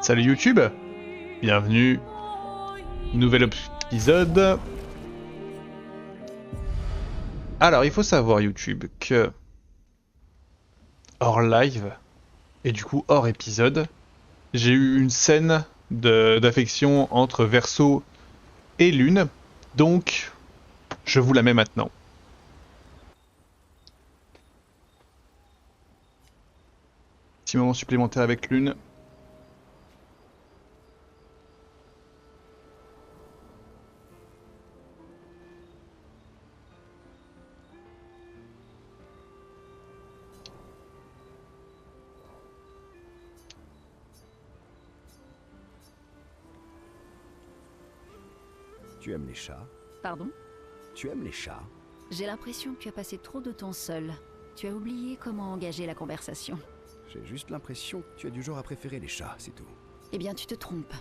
Salut YouTube, bienvenue, nouvel épisode. Alors il faut savoir YouTube que hors live et du coup hors épisode, j'ai eu une scène d'affection entre Verseau et Lune, donc je vous la mets maintenant. Petit moment supplémentaire avec Lune. Tu aimes les chats? Pardon? Tu aimes les chats? J'ai l'impression que tu as passé trop de temps seul. Tu as oublié comment engager la conversation. J'ai juste l'impression que tu es du genre à préférer les chats, c'est tout. Eh bien, tu te trompes.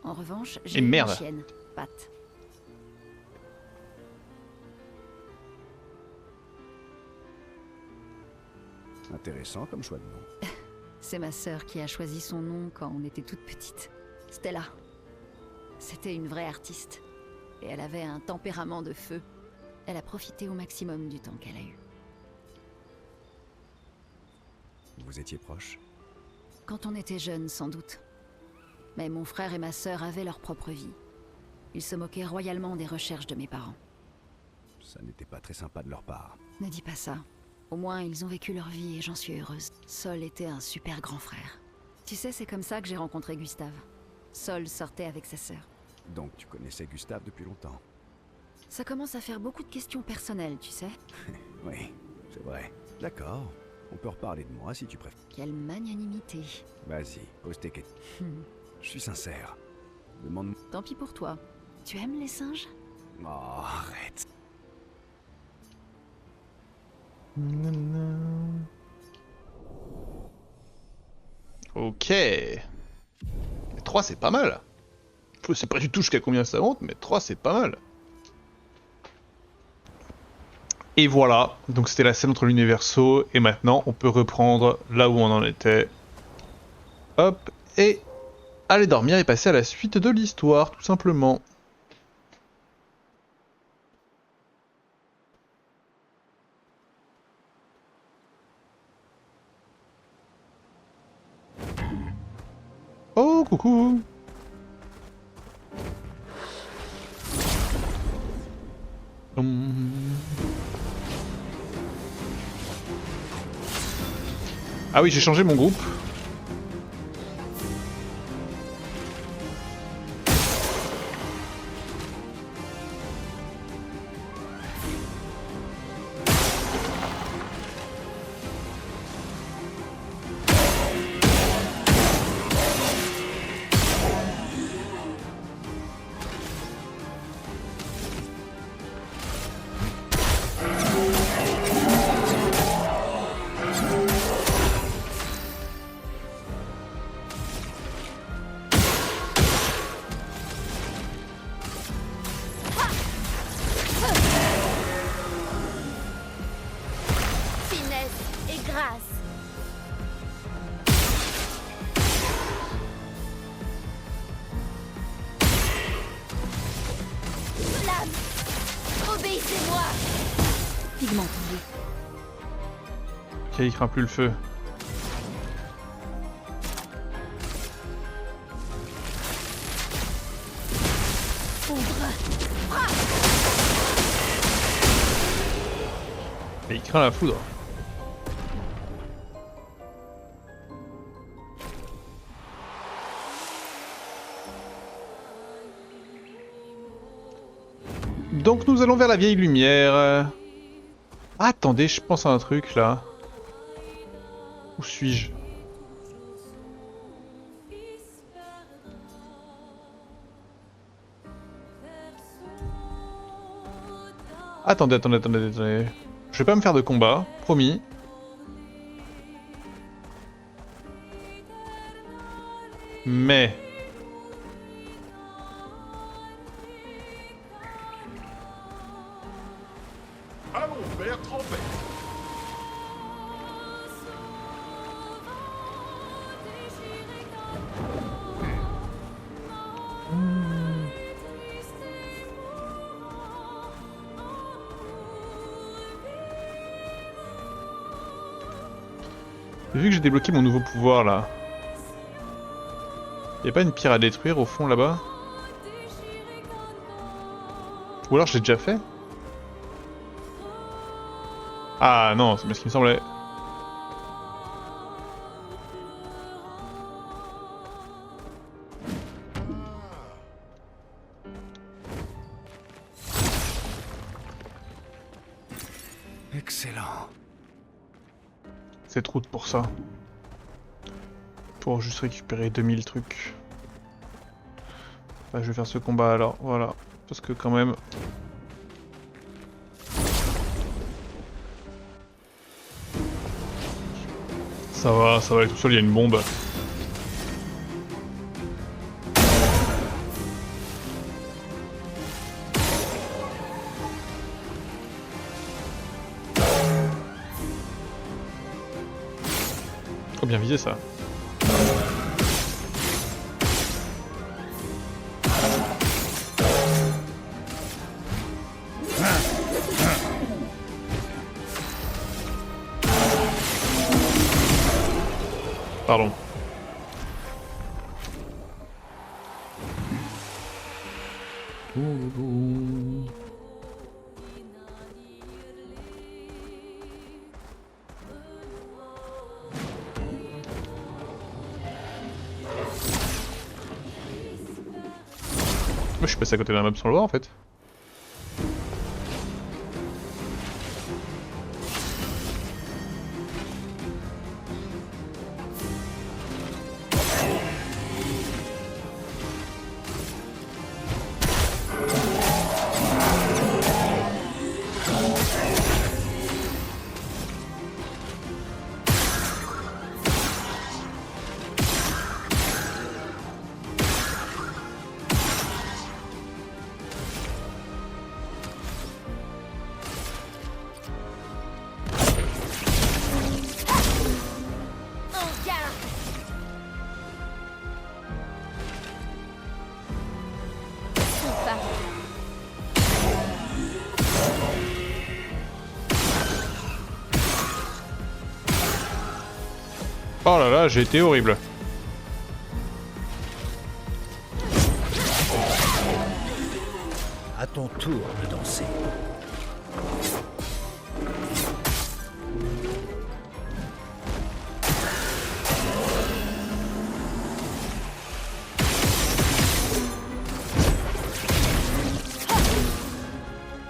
En revanche, j'ai Et une merde. chienne, Pat. Intéressant comme choix de nom. C'est ma sœur qui a choisi son nom quand on était toute petite. Stella. C'était une vraie artiste. Et elle avait un tempérament de feu. Elle a profité au maximum du temps qu'elle a eu. Vous étiez proches? Quand on était jeunes, sans doute. Mais mon frère et ma sœur avaient leur propre vie. Ils se moquaient royalement des recherches de mes parents. Ça n'était pas très sympa de leur part. Ne dis pas ça. Au moins, ils ont vécu leur vie et j'en suis heureuse. Sol était un super grand frère. Tu sais, c'est comme ça que j'ai rencontré Gustave. Sol sortait avec sa sœur. Donc tu connaissais Gustave depuis longtemps? Ça commence à faire beaucoup de questions personnelles, tu sais. Oui, c'est vrai. D'accord. On peut reparler de moi si tu préfères. Quelle magnanimité. Vas-y, pose tes questions. Je suis sincère. Demande-moi... Tant pis pour toi. Tu aimes les singes? Oh, arrête. Ok. 3 c'est pas mal. Je sais pas du tout jusqu'à combien ça monte, mais 3 c'est pas mal. Et voilà, donc c'était la scène entre Lune et Verseau, et maintenant on peut reprendre là où on en était. Hop, et aller dormir et passer à la suite de l'histoire, tout simplement. Oh, coucou! Ah oui, j'ai changé mon groupe. Finesse et grâce. Flamme, obéissez-moi. Pigment tombé. Ok, il craint plus le feu. Et il craint la foudre. Donc nous allons vers la vieille lumière. Ah, attendez, je pense à un truc là. Où suis-je? Attendez. Je vais pas me faire de combat, promis. Mais... Allons faire tremper. Vu que j'ai débloqué mon nouveau pouvoir là, y'a pas une pierre à détruire au fond là-bas? Ou alors je l'ai déjà fait? Ah non, c'est bien ce qui me semblait. Excellent. Cette route pour ça. Pour juste récupérer 2000 trucs. Bah, je vais faire ce combat alors, voilà. Parce que quand même... ça va aller tout seul, il y a une bombe. Faut bien viser ça. Pardon. Moi je suis passé à côté d'un mob sans le voir en fait. En garde. Soupa. Oh là là, j'ai été horrible. À ton tour de danser.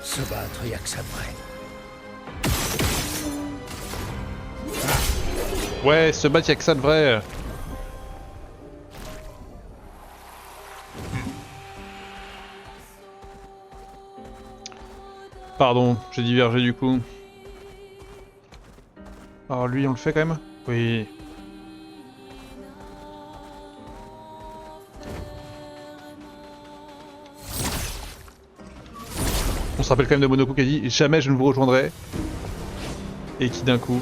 Se battre, y'a que ça de vrai. Ouais, se battre y'a que ça de vrai. Pardon, j'ai divergé du coup. Alors lui, on le fait quand même? Oui. On se rappelle quand même de Monoko qui a dit « Jamais je ne vous rejoindrai ». Et qui d'un coup...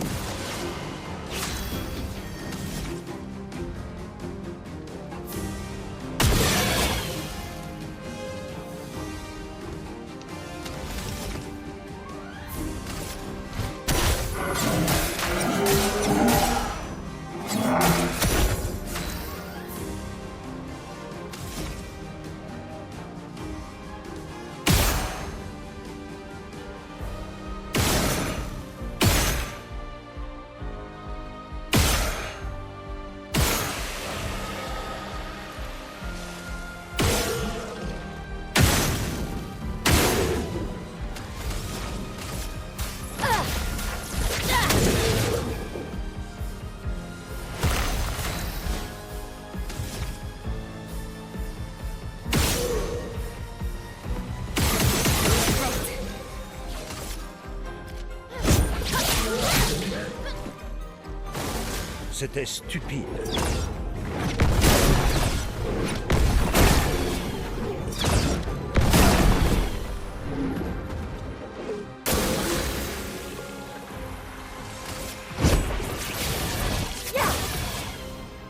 C'était stupide.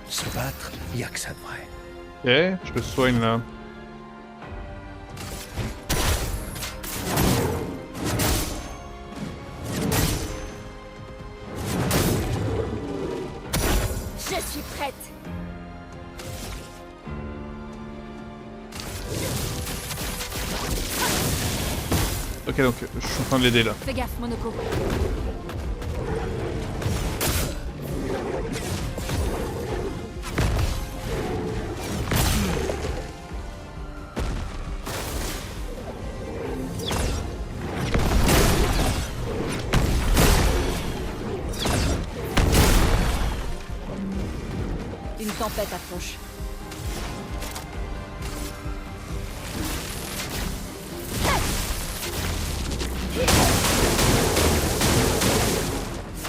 Se battre, y'a que ça de vrai. Eh, je me soigne là. Je suis prête. Ok, donc je suis en train de l'aider là. Fais gaffe, Monoko. Une tempête approche.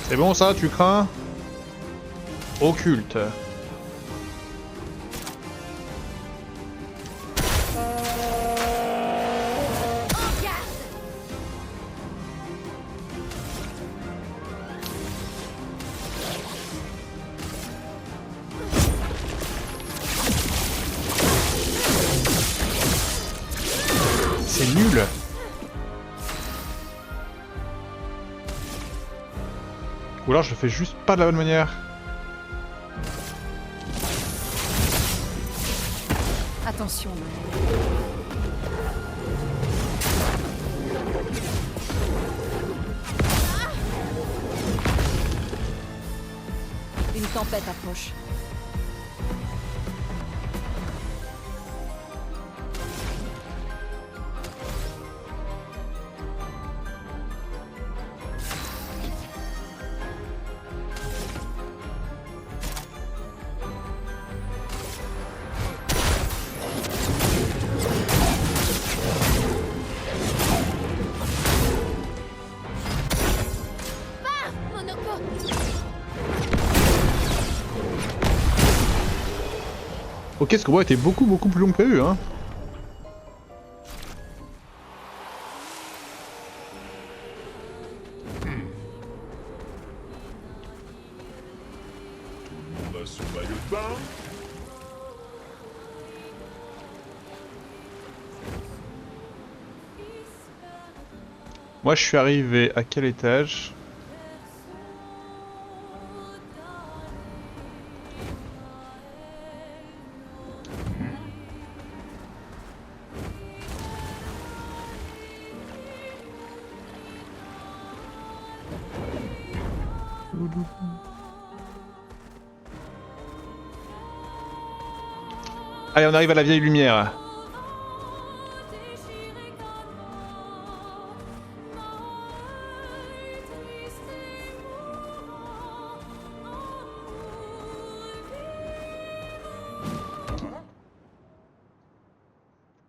C'est bon ça, tu crains? Occulte. En garde. C'est nul. Ou alors je le fais juste pas de la bonne manière. Attention. Une tempête approche. Monoko. Ok, ce combat était beaucoup plus long que prévu, hein. On a son maillot de bain. Moi je suis arrivé à quel étage? Allez, on arrive à la vieille lumière.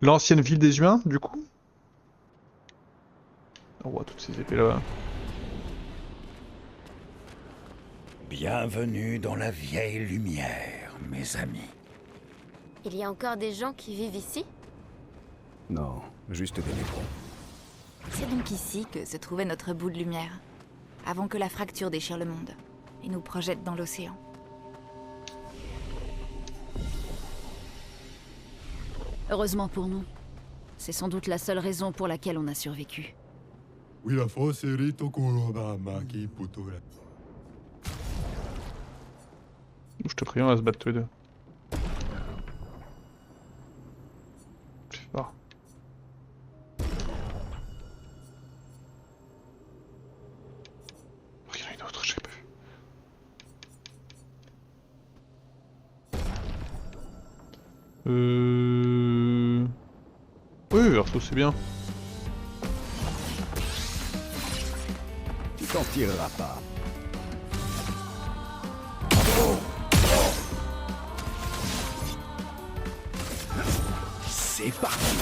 L'ancienne ville des humains, du coup? On voit toutes ces épées là-bas. Bienvenue dans la vieille lumière, mes amis. Il y a encore des gens qui vivent ici? Non, juste des névrons. C'est donc ici que se trouvait notre bout de lumière, avant que la fracture déchire le monde et nous projette dans l'océan. Heureusement pour nous. C'est sans doute la seule raison pour laquelle on a survécu. Oui, la force est Maki Putora. Je te prie, on va se battre tous les deux. Fais pas. Oh, il y en a une autre, je sais pas vu. Oui, verso c'est bien. Tu t'en tireras pas. C'est parti.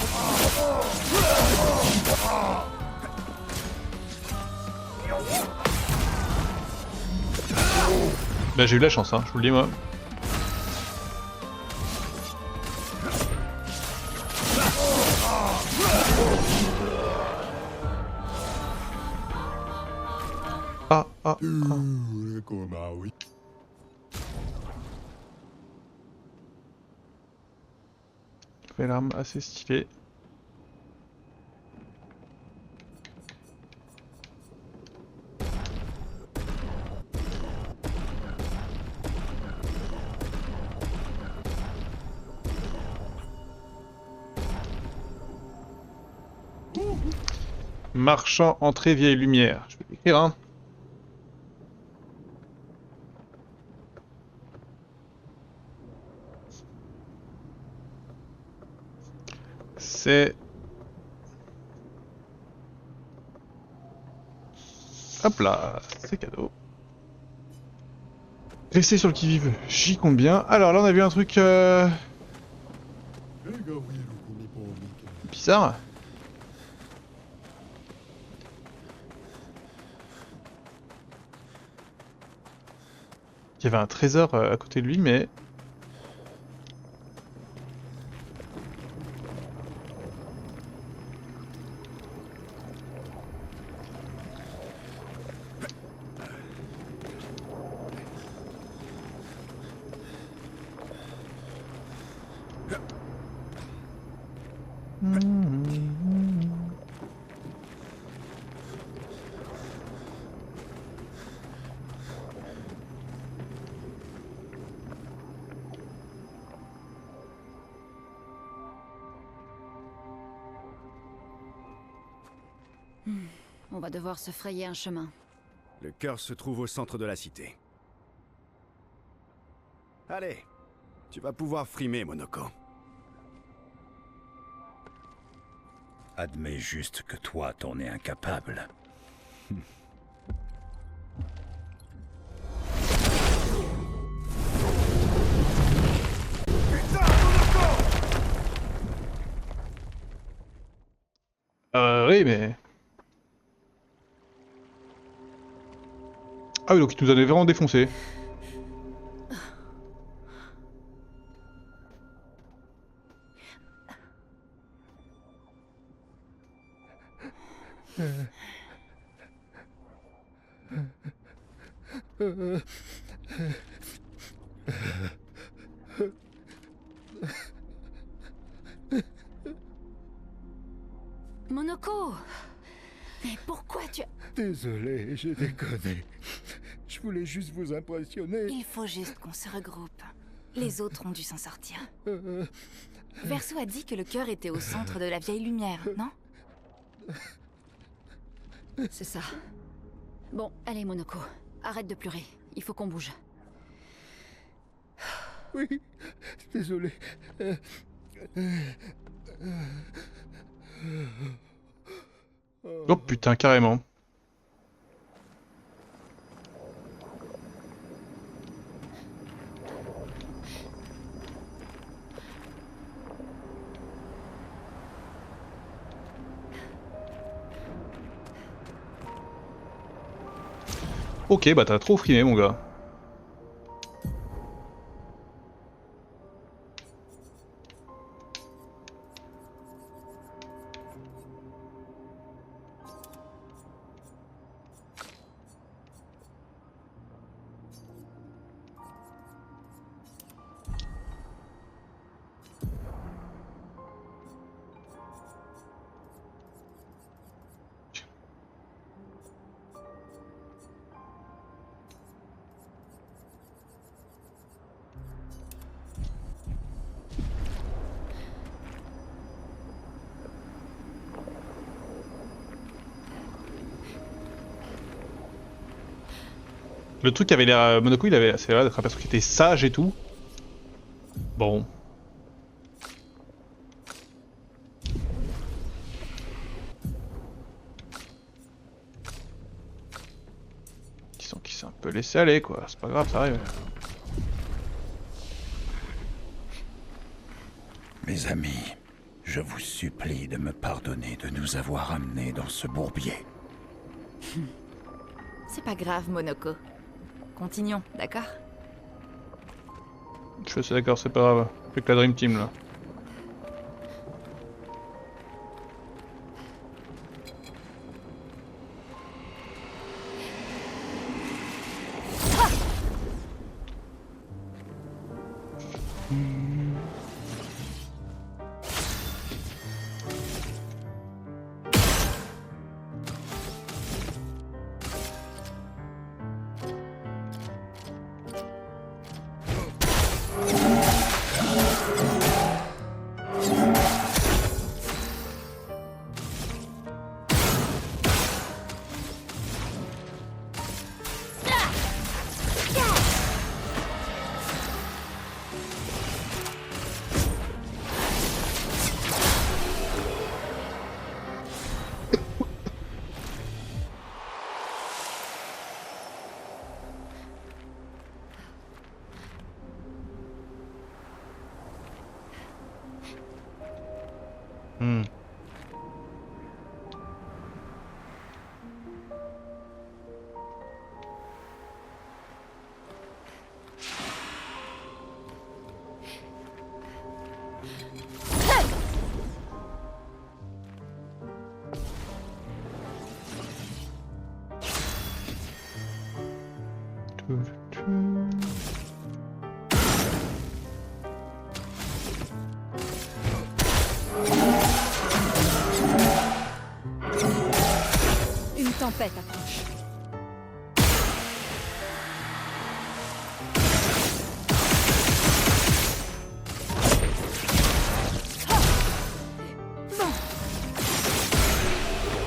Bah j'ai eu la chance, hein, je vous le dis moi. Ah. Oui. Fait l'arme assez stylée. Marchand, entrée, vieille lumière. Je vais l'écrire, hein. C'est... Hop là, c'est cadeau. Restez sur le qui-vive, j'y compte bien. Alors là on a vu un truc bizarre. Il y avait un trésor à côté de lui mais... On va devoir se frayer un chemin. Le cœur se trouve au centre de la cité. Allez, tu vas pouvoir frimer, Monoko. Admets juste que toi, t'en es incapable. Oui mais... Ah oui donc il nous avait vraiment défoncé. Monoko! Mais pourquoi tu... Désolé, j'ai déconné. Je voulais juste vous impressionner. Il faut juste qu'on se regroupe. Les autres ont dû s'en sortir. Verso a dit que le cœur était au centre de la vieille lumière, non? C'est ça. Bon, allez Monoko, arrête de pleurer. Il faut qu'on bouge. Oui, désolé. Oh putain carrément. Ok bah t'as trop frimé mon gars. Le truc avait l'air... Monoko il avait... C'est vrai d'être un perso qui était sage et tout. Bon. Qui s'est un peu laissé aller quoi, c'est pas grave, ça arrive. Mes amis, je vous supplie de me pardonner de nous avoir amenés dans ce bourbier. C'est pas grave, Monoko. Continuons, d'accord? Je suis assez d'accord, c'est pas grave. Plus que la Dream Team là. Hmm. Une tempête approche.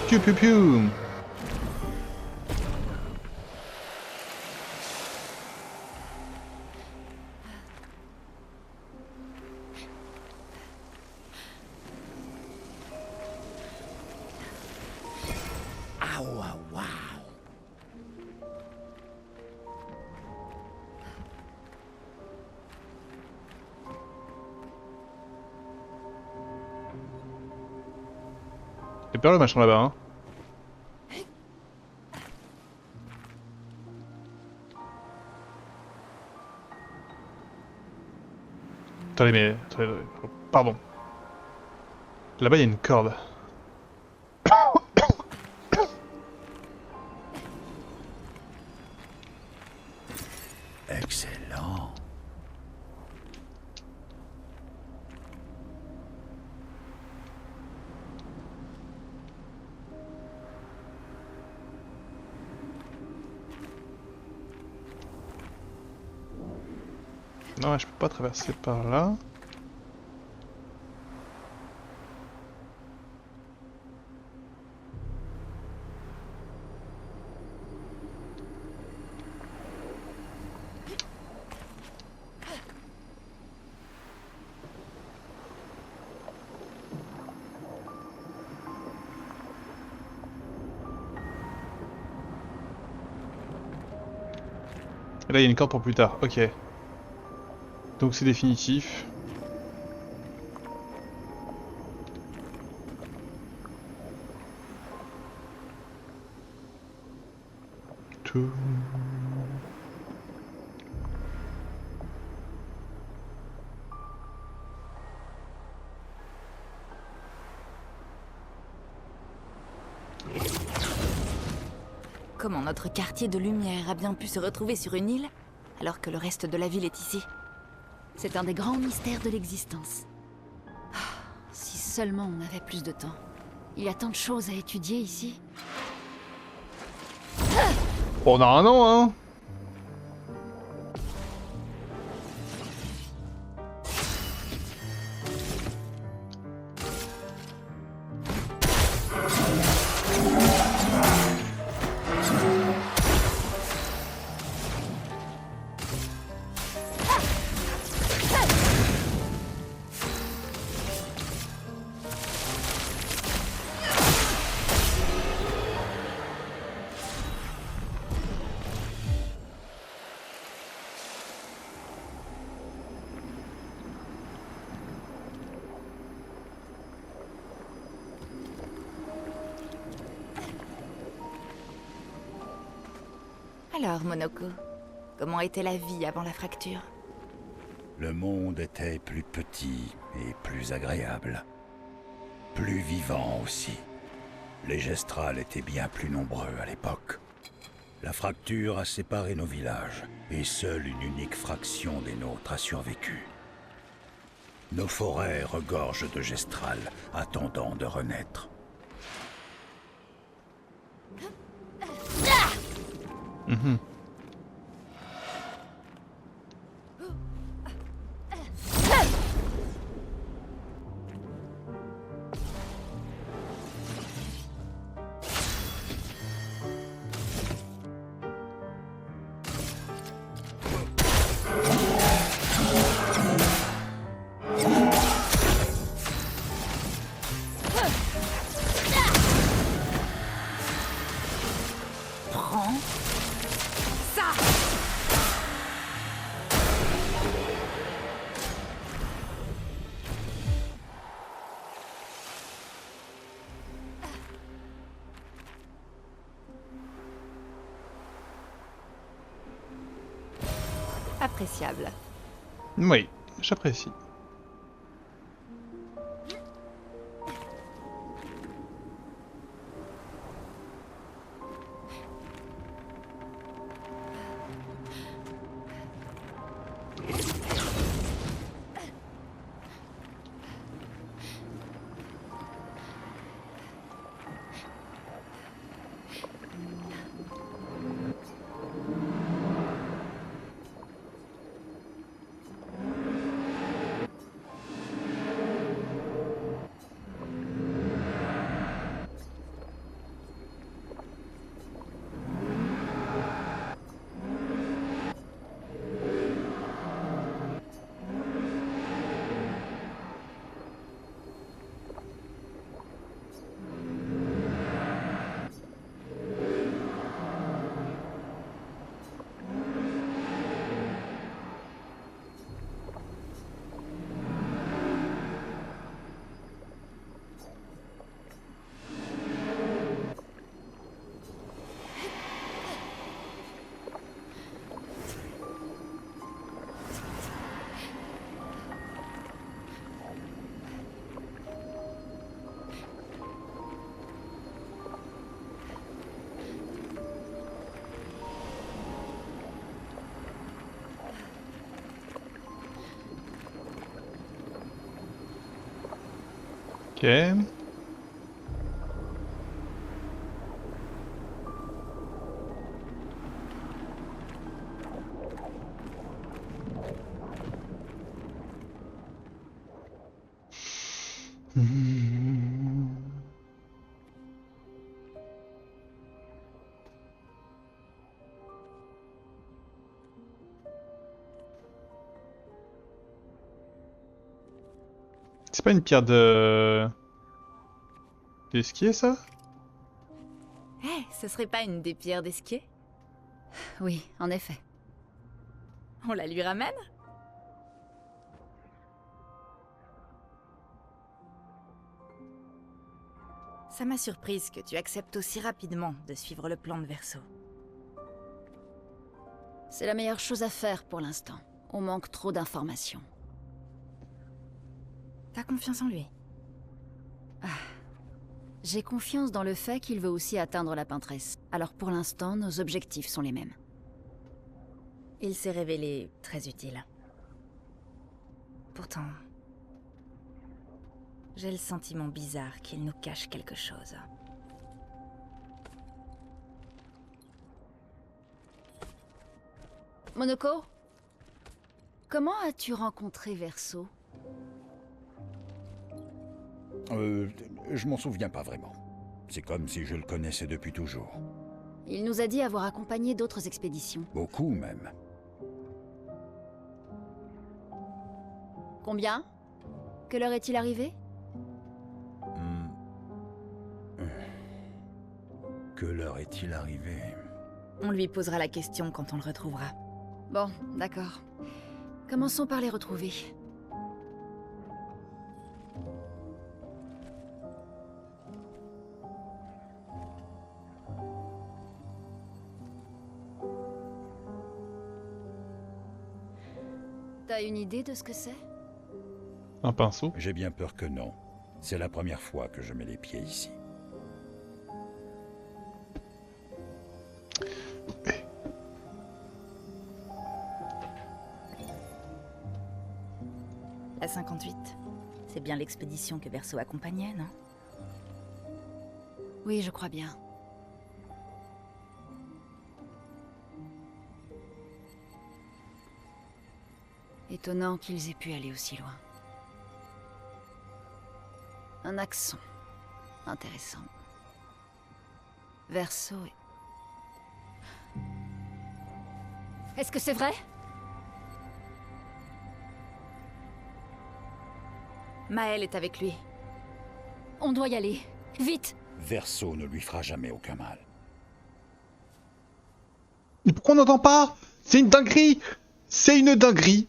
Piu piu piu. J'ai peur le machin là-bas, hein. Attendez, mais... attendez, pardon. Là-bas, il y a une corde. Excellent. Non, je peux pas traverser par là. Et là, il y a une corde pour plus tard. Ok. Donc c'est définitif. Tout. Comment notre quartier de lumière a bien pu se retrouver sur une île, alors que le reste de la ville est ici? C'est un des grands mystères de l'existence. Ah, si seulement on avait plus de temps. Il y a tant de choses à étudier ici. On a un an, hein. Alors, Monoko, comment était la vie avant la fracture? Le monde était plus petit et plus agréable. Plus vivant aussi. Les Gestrals étaient bien plus nombreux à l'époque. La fracture a séparé nos villages, et seule une unique fraction des nôtres a survécu. Nos forêts regorgent de Gestrals, attendant de renaître. Mhm. Prends. Appréciable. Oui, j'apprécie. Ok. C'est pas une pierre de... d'esquier, ça? Eh, ce serait pas une des pierres d'esquier? Oui, en effet. On la lui ramène? Ça m'a surprise que tu acceptes aussi rapidement de suivre le plan de Verso. C'est la meilleure chose à faire pour l'instant. On manque trop d'informations. T'as confiance en lui? J'ai confiance dans le fait qu'il veut aussi atteindre la peintresse. Alors pour l'instant, nos objectifs sont les mêmes. Il s'est révélé très utile. Pourtant, j'ai le sentiment bizarre qu'il nous cache quelque chose. Monoko? Comment as-tu rencontré Verso? Je m'en souviens pas vraiment. C'est comme si je le connaissais depuis toujours. Il nous a dit avoir accompagné d'autres expéditions. Beaucoup même. Combien? Quelle heure est-il arrivé? Que l'heure est-il arrivé? On lui posera la question quand on le retrouvera. Bon, d'accord. Commençons par les retrouver. T'as une idée de ce que c'est? Un pinceau? J'ai bien peur que non. C'est la première fois que je mets les pieds ici. La 58, c'est bien l'expédition que Verso accompagnait, non? Oui, je crois bien. Étonnant qu'ils aient pu aller aussi loin. Un accent. Intéressant. Verso et... Est-ce que c'est vrai? Maël est avec lui. On doit y aller. Vite! Verso ne lui fera jamais aucun mal. Mais pourquoi on n'entend pas? C'est une dinguerie! C'est une dinguerie!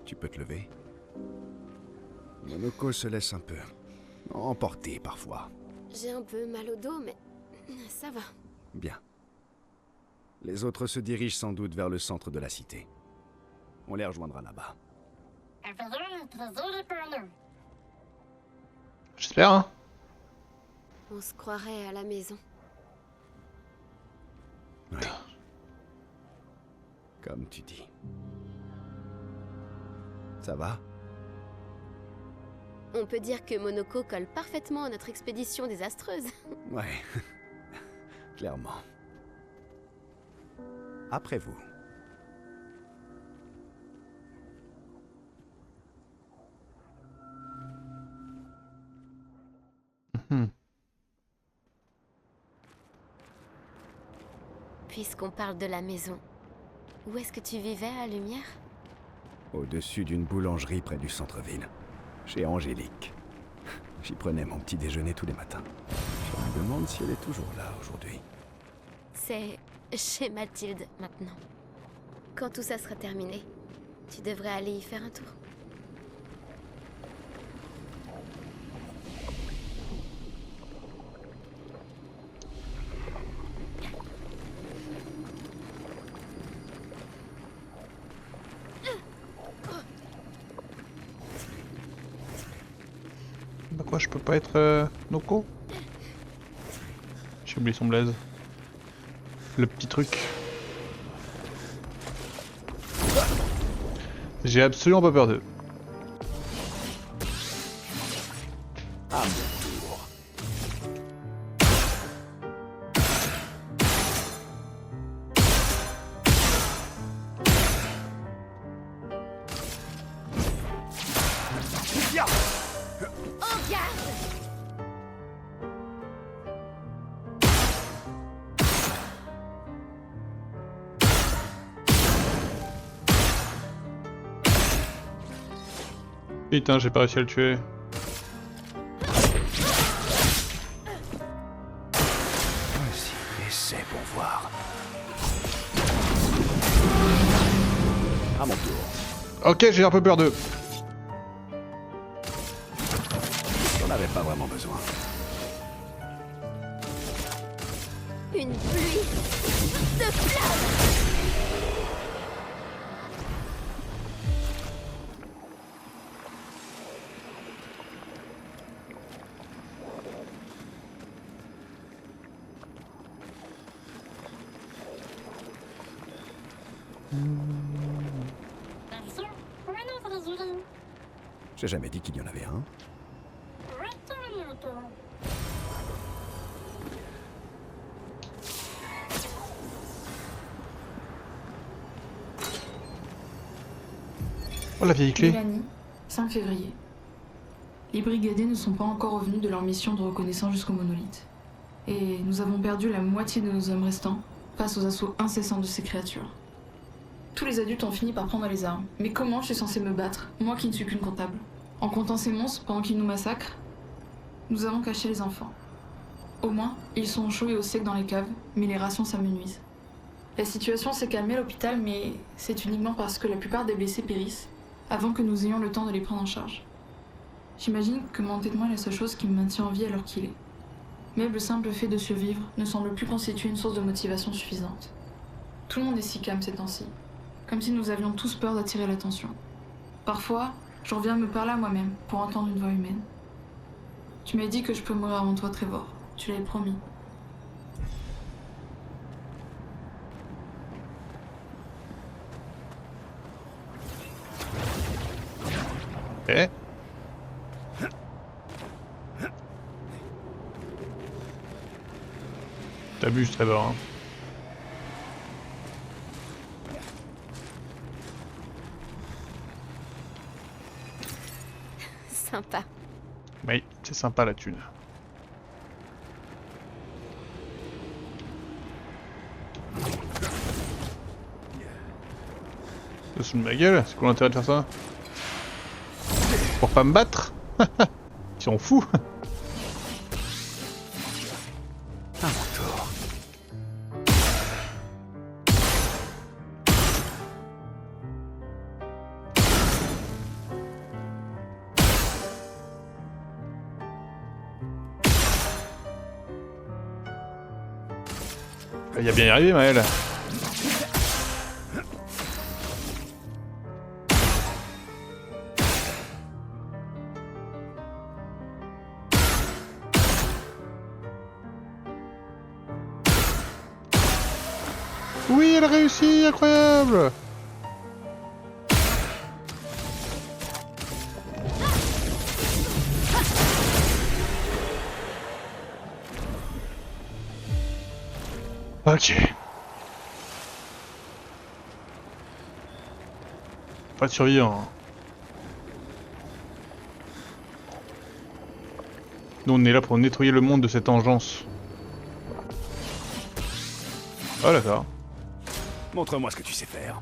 Tu peux te lever? Monoko se laisse un peu emporter parfois. J'ai un peu mal au dos, mais ça va. Bien. Les autres se dirigent sans doute vers le centre de la cité. On les rejoindra là-bas. J'espère, hein. On se croirait à la maison. Oui. Comme tu dis. Ça va? On peut dire que Monoko colle parfaitement à notre expédition désastreuse. Ouais. Clairement. Après vous. Hmm. Puisqu'on parle de la maison, où est-ce que tu vivais à Lumière? Au-dessus d'une boulangerie près du centre-ville. Chez Angélique. J'y prenais mon petit déjeuner tous les matins. Je me demande si elle est toujours là aujourd'hui. C'est chez Mathilde maintenant. Quand tout ça sera terminé, tu devrais aller y faire un tour. Bah quoi, je peux pas être Noko? J'ai oublié son blaze. Le petit truc. J'ai absolument pas peur d'eux. À mon tour. En garde! Putain, j'ai pas réussi à le tuer. Vas-y, essaie pour voir. À mon tour. Ok, j'ai un peu peur d'eux. J'en avais pas vraiment besoin. Une pluie de flammes! J'ai jamais dit qu'il y en avait un. Oh la vieille clé. Mélanie, 5 février. Les brigadiers ne sont pas encore revenus de leur mission de reconnaissance jusqu'au monolithe. Et nous avons perdu la moitié de nos hommes restants face aux assauts incessants de ces créatures. Tous les adultes ont fini par prendre les armes. Mais comment je suis censée me battre, moi qui ne suis qu'une comptable? En comptant ces monstres pendant qu'ils nous massacrent, nous avons caché les enfants. Au moins, ils sont au chaud et au sec dans les caves, mais les rations s'amenuisent. La situation s'est calmée à l'hôpital, mais c'est uniquement parce que la plupart des blessés périssent avant que nous ayons le temps de les prendre en charge. J'imagine que mon entêtement est la seule chose qui me maintient en vie à l'heure qu'il est. Même le simple fait de survivre ne semble plus constituer une source de motivation suffisante. Tout le monde est si calme ces temps-ci, comme si nous avions tous peur d'attirer l'attention. Parfois, j'en viens à me parler à moi-même pour entendre une voix humaine. Tu m'as dit que je peux mourir avant toi, Trevor. Tu l'avais promis. Eh. T'abuses, Trevor. Hein. Sympa. Oui, c'est sympa la thune. Ça se fout de ma gueule, c'est quoi l'intérêt de faire ça? Pour pas me battre? Ils sont fous. À mon tour. Il y a bien y arrivé, Maël. Oui, elle a réussi, incroyable. Ok. Pas de survivants. Hein. Nous on est là pour nettoyer le monde de cette engeance. Oh d'accord. Montre-moi ce que tu sais faire.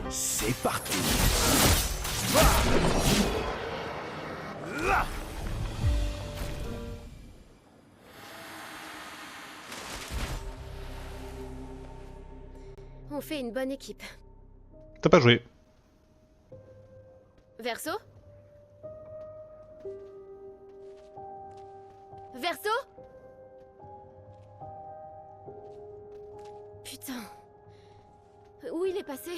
C'est parti. On fait une bonne équipe. T'as pas joué. Verso? Verso? Putain. Où il est passé?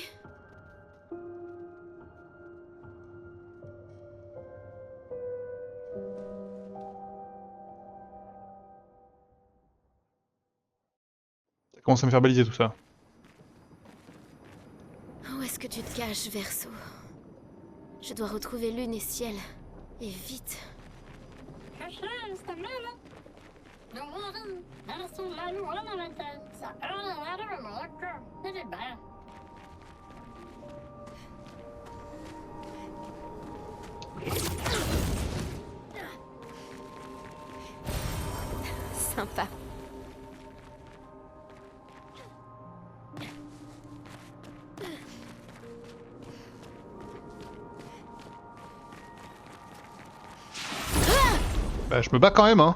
Ça commence à me faire baliser tout ça. Où est-ce que tu te caches, Verso? Je dois retrouver Lune et Ciel. Et vite. Sympa. Bah je me bats quand même hein.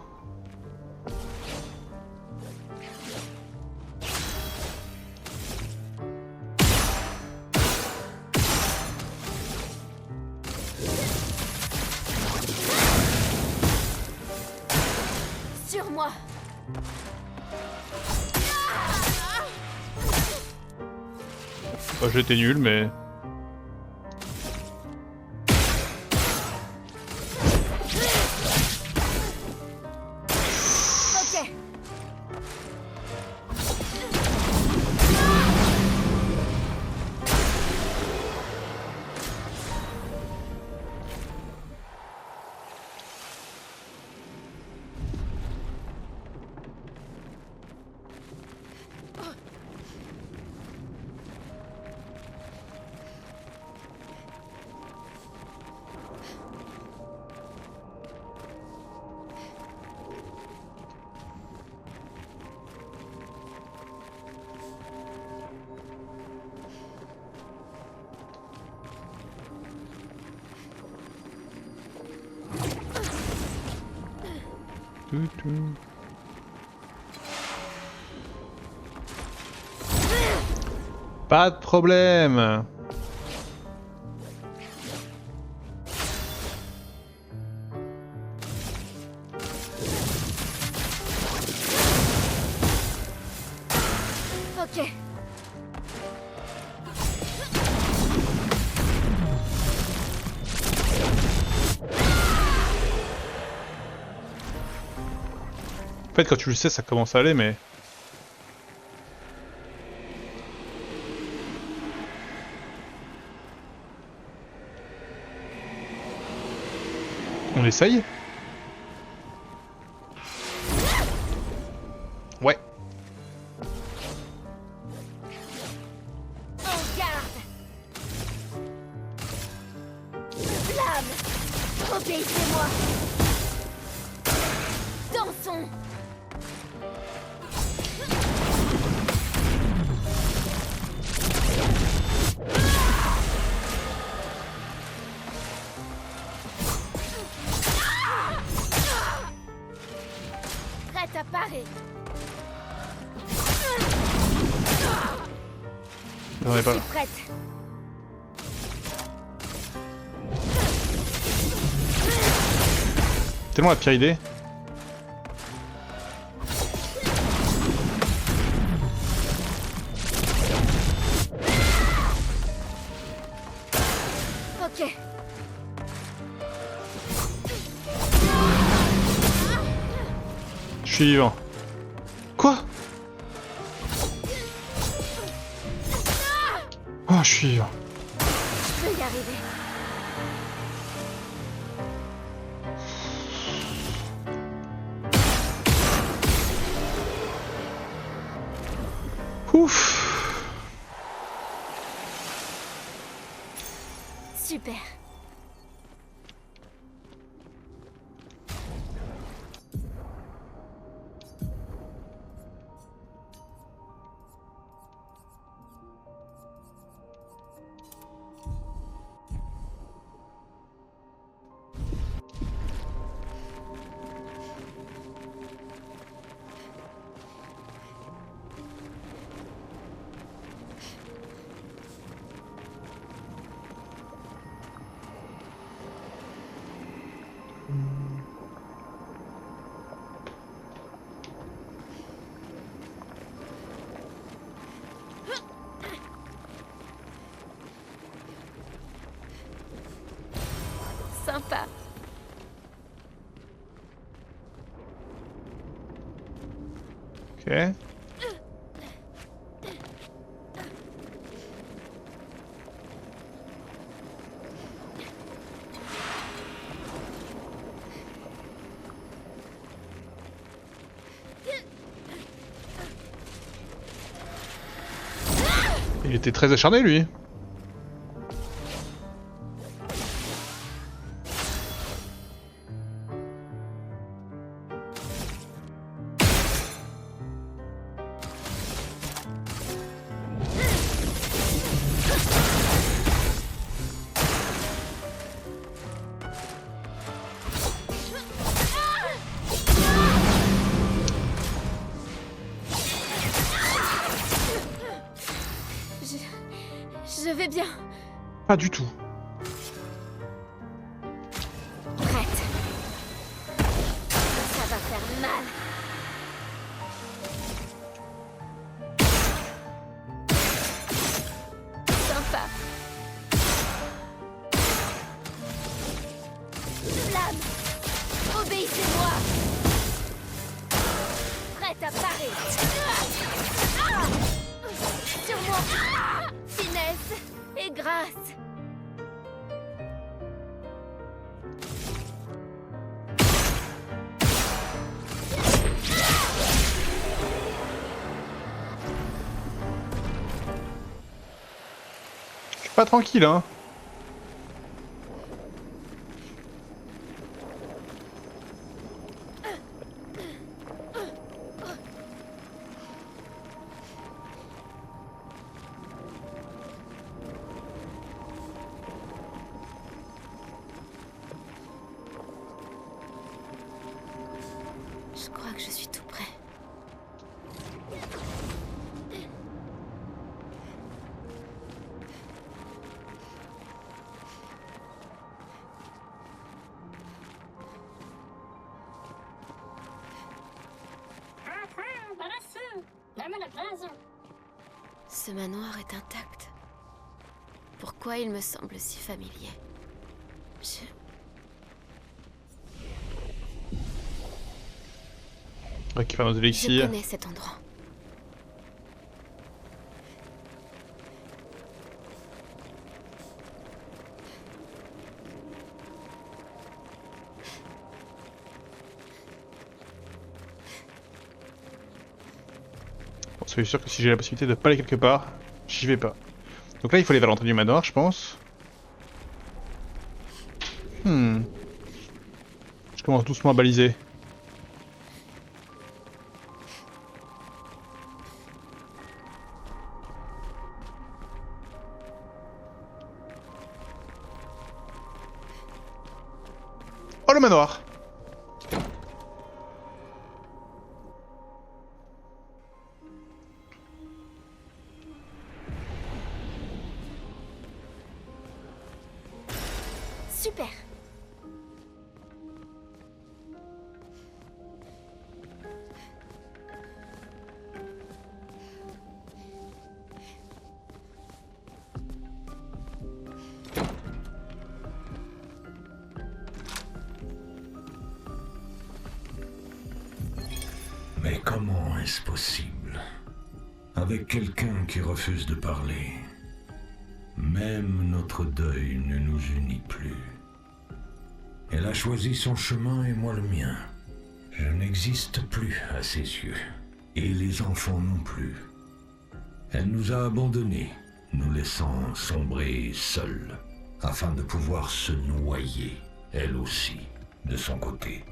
Sur moi. Bah, j'étais nul mais... Ok. Pas de problème. Ok. En fait quand tu le sais ça commence à aller mais... On essaye? Ouais. En garde. Flamme. Obéissez-moi. Dansons. Prête à parer. On est pas là. Prête. Tellement la pire idée. Ok. Je suis vivant. Quoi? Oh, je suis vivant. Je vais y arriver. Ouf. Super. Sympa. Ok. Il était très acharné lui. Je vais bien. Pas du tout. Prête. Ça va faire mal. Sympa. Flamme. Obéissez-moi. Prête à parer. Sur moi. Finesse et grâce. Je suis pas tranquille hein. Je crois que je suis tout prêt. Ce manoir est intact. Pourquoi il me semble si familier? Récupère nos Je élixirs. connais cet endroit. Bon, soyez sûr que si j'ai la possibilité de pas aller quelque part, j'y vais pas. Donc là il faut aller vers l'entrée du manoir je pense. Je commence doucement à baliser. Oh le manoir! Mais comment est-ce possible? Avec quelqu'un qui refuse de parler, même notre deuil ne nous unit plus. Elle a choisi son chemin et moi le mien. Je n'existe plus à ses yeux, et les enfants non plus. Elle nous a abandonnés, nous laissant sombrer seuls, afin de pouvoir se noyer, elle aussi, de son côté.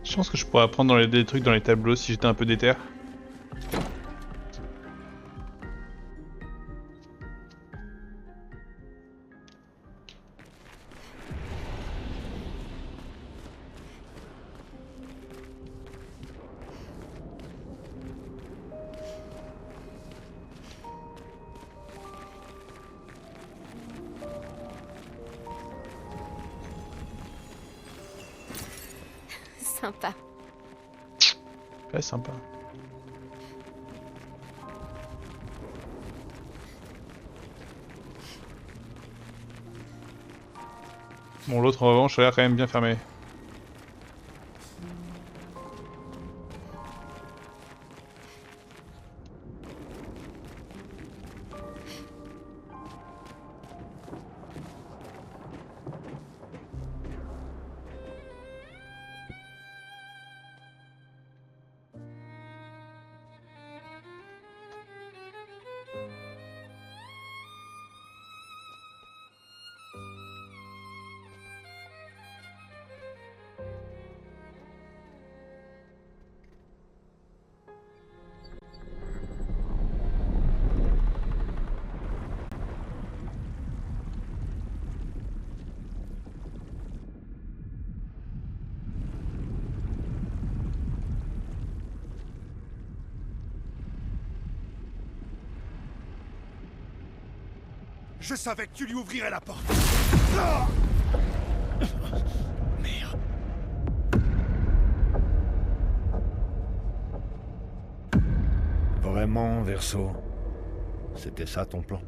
Je pense que je pourrais apprendre des trucs dans les tableaux si j'étais un peu déter. Sympa. Ouais, sympa. Bon, l'autre en revanche a l'air quand même bien fermé. Je savais que tu lui ouvrirais la porte. Ah! Merde. Vraiment, Verso? C'était ça ton plan?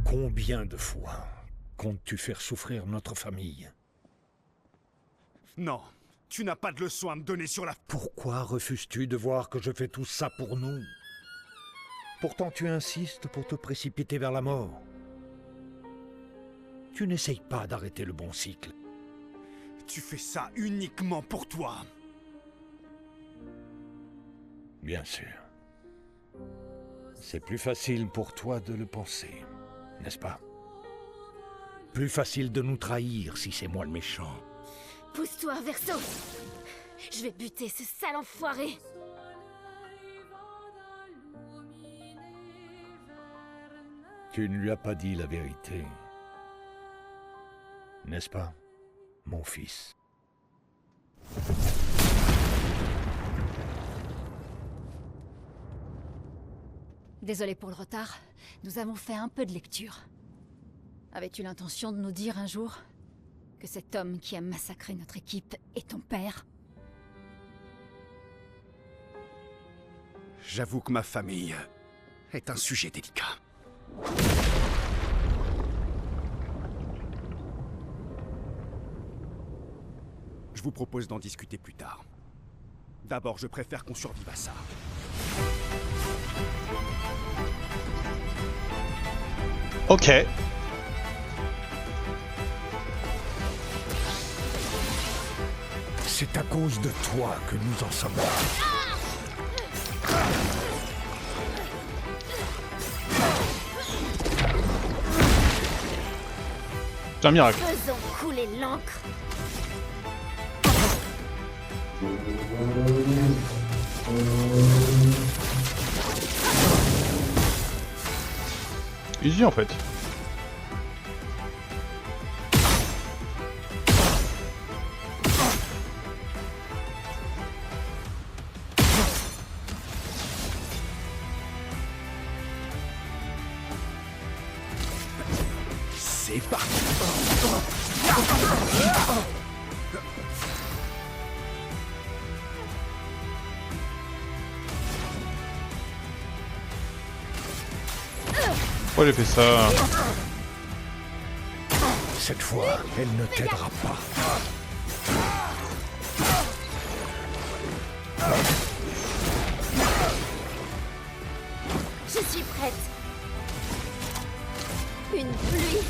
Combien de fois comptes-tu faire souffrir notre famille? Non, tu n'as pas de leçon à me donner sur la... Pourquoi refuses-tu de voir que je fais tout ça pour nous? Pourtant tu insistes pour te précipiter vers la mort. Tu n'essayes pas d'arrêter le bon cycle. Tu fais ça uniquement pour toi. Bien sûr. C'est plus facile pour toi de le penser, n'est-ce pas? Plus facile de nous trahir si c'est moi le méchant. Pousse-toi, Verso. Je vais buter ce sale enfoiré. Tu ne lui as pas dit la vérité. N'est-ce pas, mon fils? Désolé pour le retard, nous avons fait un peu de lecture. Avais-tu l'intention de nous dire un jour que cet homme qui a massacré notre équipe est ton père? J'avoue que ma famille est un sujet délicat. Je vous propose d'en discuter plus tard. D'abord, je préfère qu'on survive à ça. Ok. C'est à cause de toi que nous en sommes là. C'est un miracle. Faisons couler l'encre. Easy en fait. C'est parti. Pourquoi j'ai fait ça? Cette fois, elle ne t'aidera pas. Je suis prête. Une pluie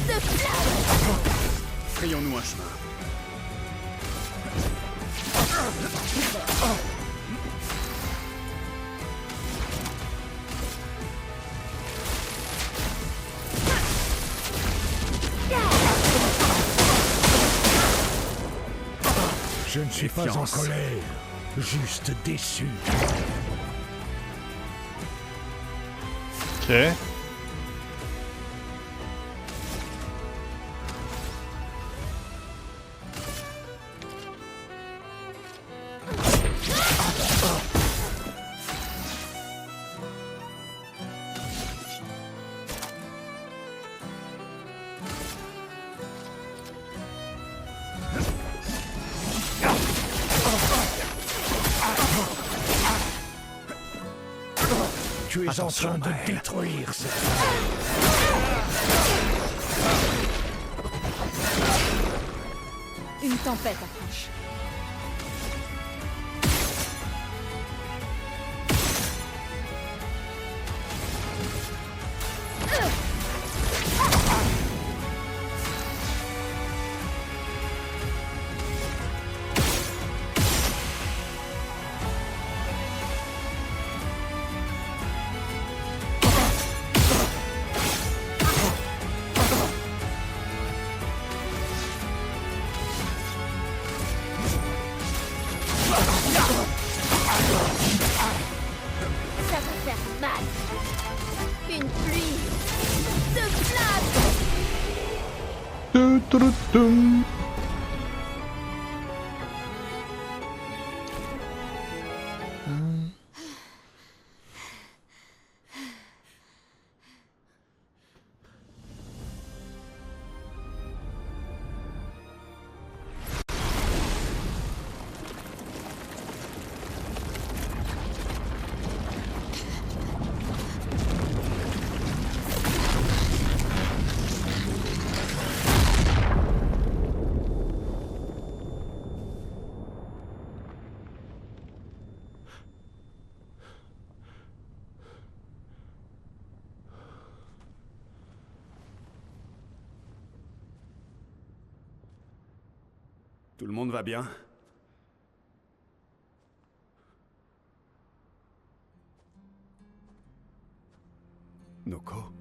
de flammes. Frayons-nous un chemin. Je ne suis pas en colère, juste déçu. Ok. Tu es en train de détruire cette... Une tempête approche. Ça va faire mal. Une pluie de flammes. Tuturutum. Tout le monde va bien? Noko?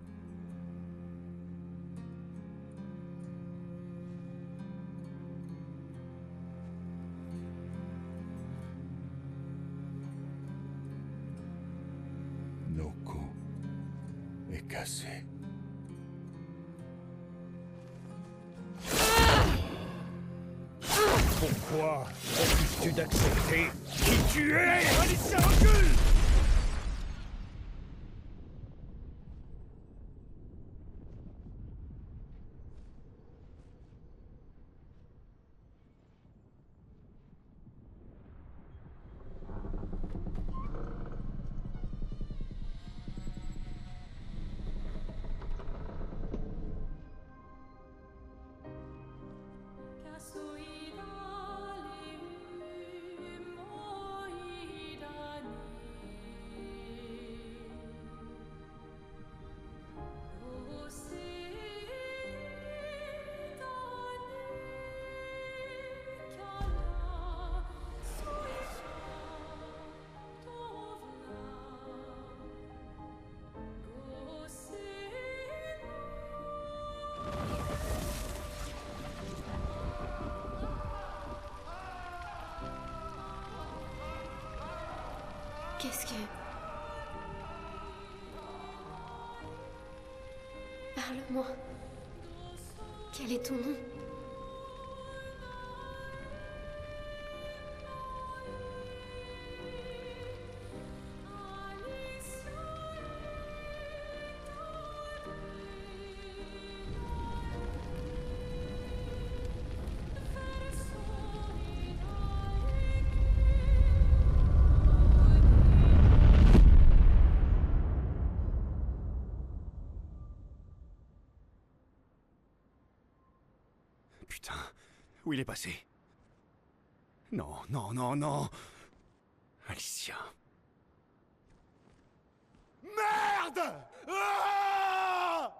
Noko est cassé. Pourquoi refuses-tu d'accepter qui tu es? Allez, ça recule! Parle-moi. Quel est ton nom? Putain, où il est passé? Non, non, non, non. Alicia. Merde! Ah!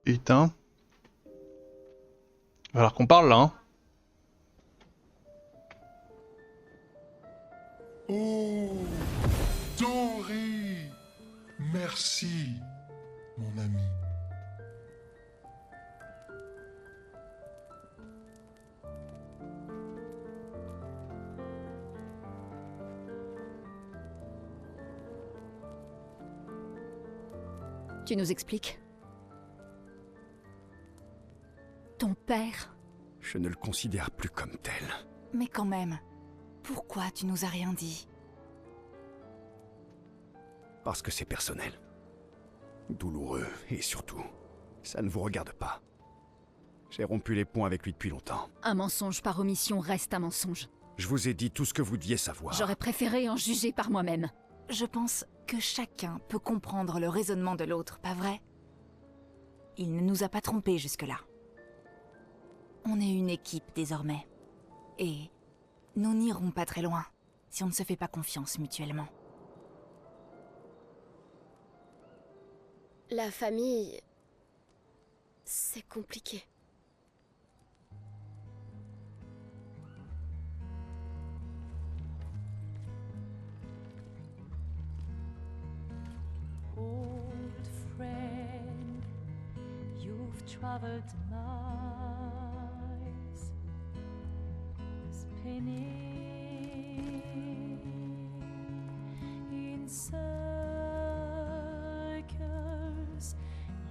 Putain. Alors qu'on parle là, hein. Oh, Doré! Merci, mon ami. Tu nous expliques? Ton père? Je ne le considère plus comme tel. Mais quand même, pourquoi tu nous as rien dit? Parce que c'est personnel. Douloureux, et surtout, ça ne vous regarde pas. J'ai rompu les ponts avec lui depuis longtemps. Un mensonge par omission reste un mensonge. Je vous ai dit tout ce que vous deviez savoir. J'aurais préféré en juger par moi-même. Je pense que chacun peut comprendre le raisonnement de l'autre, pas vrai? Il ne nous a pas trompés jusque-là. On est une équipe désormais. Et nous n'irons pas très loin si on ne se fait pas confiance mutuellement. La famille... c'est compliqué. Old friend, you've traveled miles, spinning in circles,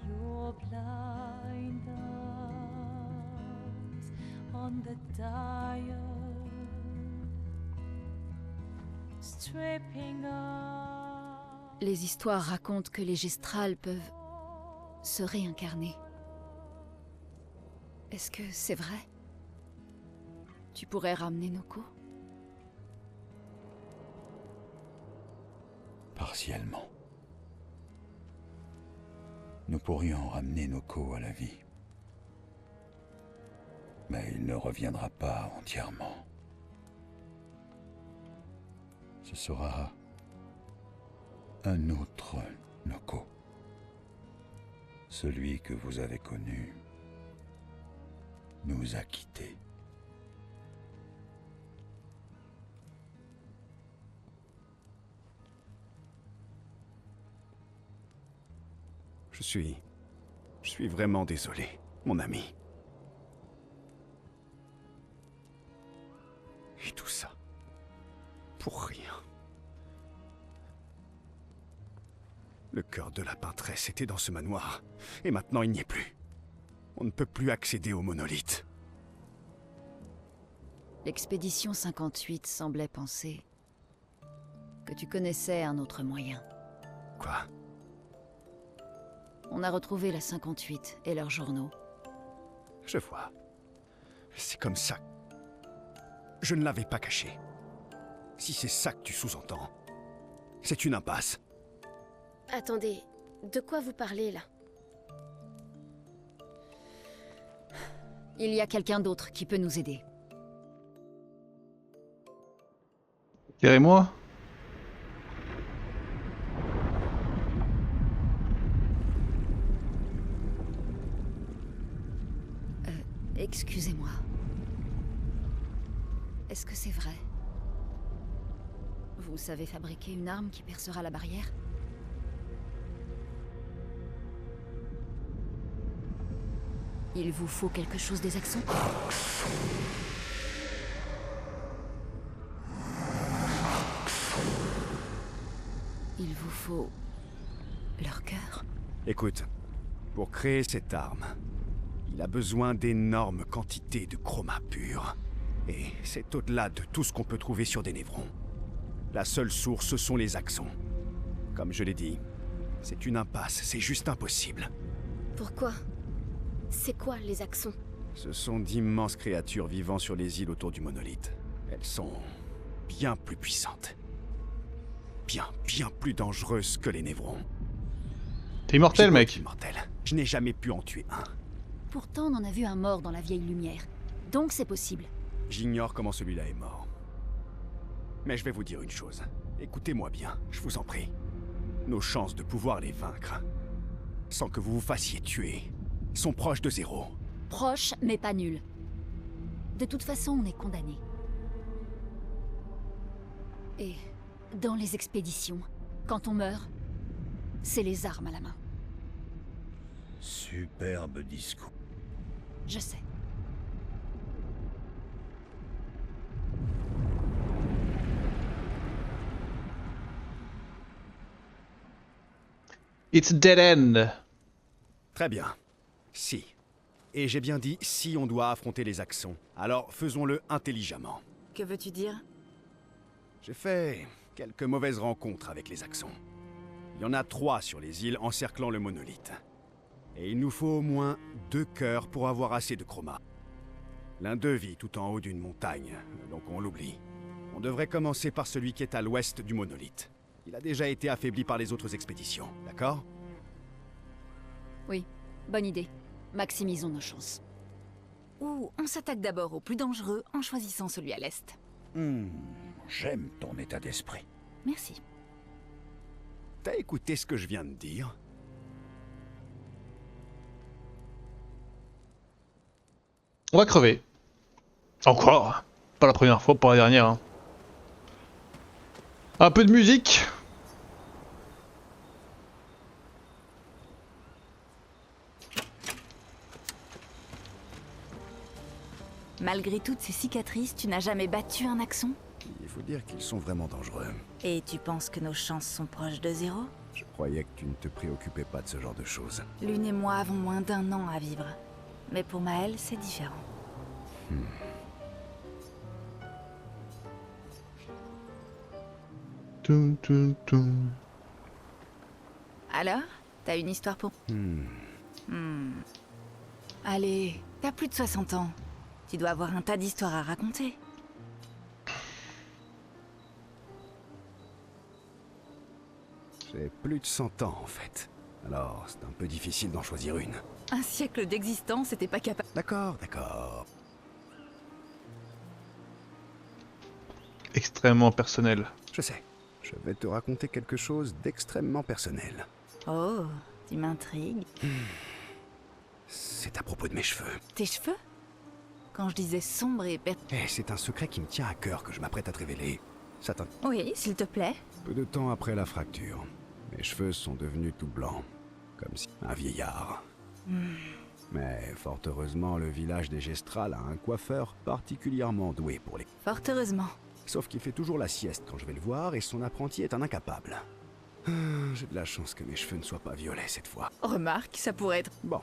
your blind eyes on the dial, stripping off. Les histoires racontent que les gestrals peuvent se réincarner. Est-ce que c'est vrai? Tu pourrais ramener Noko? Partiellement. Nous pourrions ramener Noko à la vie. Mais il ne reviendra pas entièrement. Ce sera un autre Noko. Celui que vous avez connu nous a quittés. Je suis vraiment désolé, mon ami. Et tout ça, pour rien. Le cœur de la peintresse était dans ce manoir, et maintenant il n'y est plus. On ne peut plus accéder au monolithe. L'expédition 58 semblait penser que tu connaissais un autre moyen. Quoi? On a retrouvé la 58 et leurs journaux. Je vois. C'est comme ça. Je ne l'avais pas caché. Si c'est ça que tu sous-entends, c'est une impasse. Attendez, de quoi vous parlez là? Il y a quelqu'un d'autre qui peut nous aider. Pierre et moi? Excusez-moi. Est-ce que c'est vrai? Vous savez fabriquer une arme qui percera la barrière? Il vous faut quelque chose des accents? Il vous faut... leur cœur? Écoute, pour créer cette arme, il a besoin d'énormes quantités de chroma pur. Et c'est au-delà de tout ce qu'on peut trouver sur des névrons. La seule source, ce sont les axons. Comme je l'ai dit, c'est une impasse, c'est juste impossible. Pourquoi? C'est quoi les axons? Ce sont d'immenses créatures vivant sur les îles autour du monolithe. Elles sont bien plus puissantes. Bien plus dangereuses que les névrons. T'es immortel, mec. Immortel. Je n'ai jamais pu en tuer un. Pourtant, on en a vu un mort dans la vieille lumière. Donc c'est possible. J'ignore comment celui-là est mort. Mais je vais vous dire une chose. Écoutez-moi bien, je vous en prie. Nos chances de pouvoir les vaincre, sans que vous vous fassiez tuer, sont proches de zéro. Proche, mais pas nul. De toute façon, on est condamné. Et dans les expéditions, quand on meurt, c'est les armes à la main. Superbe discours. Je sais. It's a dead end. Très bien. Si. Et j'ai bien dit si on doit affronter les axons. Alors faisons-le intelligemment. Que veux-tu dire? J'ai fait quelques mauvaises rencontres avec les axons. Il y en a 3 sur les îles encerclant le monolithe. Et il nous faut au moins 2 cœurs pour avoir assez de chroma. L'un d'eux vit tout en haut d'une montagne, donc on l'oublie. On devrait commencer par celui qui est à l'ouest du monolithe. Il a déjà été affaibli par les autres expéditions, d'accord? Oui, bonne idée. Maximisons nos chances. Ou on s'attaque d'abord au plus dangereux en choisissant celui à l'est. J'aime ton état d'esprit. Merci. T'as écouté ce que je viens de dire? On va crever. Encore. Pas la première fois, pas la dernière. Hein. Un peu de musique. Malgré toutes ces cicatrices, tu n'as jamais battu un axon? Il faut dire qu'ils sont vraiment dangereux. Et tu penses que nos chances sont proches de zéro? Je croyais que tu ne te préoccupais pas de ce genre de choses. Lune et moi avons moins d'1 an à vivre. Mais pour Maël, c'est différent. Toum, toum, toum. Alors? T'as une histoire pour... Allez, t'as plus de 60 ans. Tu dois avoir un tas d'histoires à raconter. J'ai plus de 100 ans en fait. Alors, c'est un peu difficile d'en choisir une. Un siècle d'existence, t'es pas capable... D'accord. Extrêmement personnel. Je sais. Je vais te raconter quelque chose d'extrêmement personnel. Oh, tu m'intrigues. C'est à propos de mes cheveux. Tes cheveux? Quand je disais sombre et C'est un secret qui me tient à cœur que je m'apprête à te révéler. Ça t'intéresse? Oui, s'il te plaît. Peu de temps après la fracture, mes cheveux sont devenus tout blancs. Comme si un vieillard. Mais fort heureusement, le village des Gestrales a un coiffeur particulièrement doué pour les... Fort heureusement. Sauf qu'il fait toujours la sieste quand je vais le voir et son apprenti est un incapable. J'ai de la chance que mes cheveux ne soient pas violets cette fois. Remarque, ça pourrait être... Bon.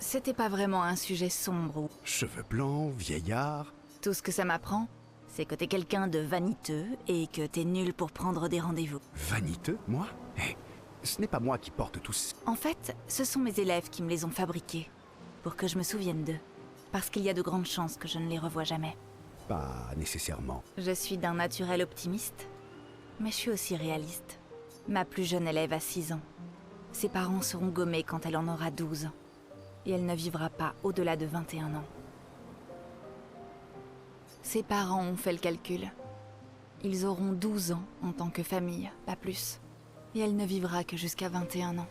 C'était pas vraiment un sujet sombre ou... Cheveux blancs, vieillard... Tout ce que ça m'apprend, c'est que t'es quelqu'un de vaniteux et que t'es nul pour prendre des rendez-vous. Vaniteux, moi? Ce n'est pas moi qui porte tous... En fait, ce sont mes élèves qui me les ont fabriqués, pour que je me souvienne d'eux. Parce qu'il y a de grandes chances que je ne les revoie jamais. Pas nécessairement. Je suis d'un naturel optimiste, mais je suis aussi réaliste. Ma plus jeune élève a 6 ans. Ses parents seront gommés quand elle en aura 12. Et elle ne vivra pas au-delà de 21 ans. Ses parents ont fait le calcul. Ils auront 12 ans en tant que famille, pas plus. Et elle ne vivra que jusqu'à 21 ans.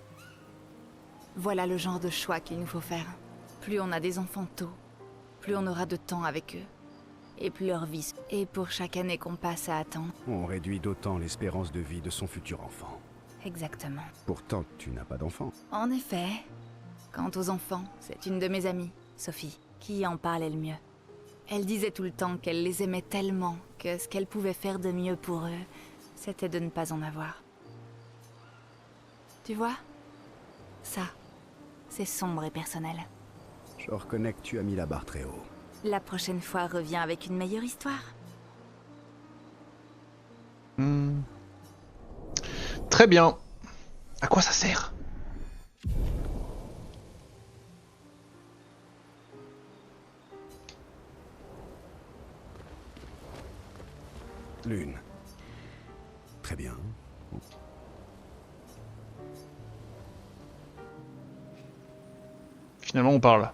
Voilà le genre de choix qu'il nous faut faire. Plus on a des enfants tôt, plus on aura de temps avec eux. Et plus leur vie. Et pour chaque année qu'on passe à attendre. On réduit d'autant l'espérance de vie de son futur enfant. Exactement. Pourtant, tu n'as pas d'enfant. En effet. Quant aux enfants, c'est une de mes amies, Sophie, qui en parlait le mieux. Elle disait tout le temps qu'elle les aimait tellement que ce qu'elle pouvait faire de mieux pour eux, c'était de ne pas en avoir. Tu vois? Ça, c'est sombre et personnel. Je reconnais que tu as mis la barre très haut. La prochaine fois, reviens avec une meilleure histoire. Très bien. À quoi ça sert? Lune. Très bien. Finalement, on parle.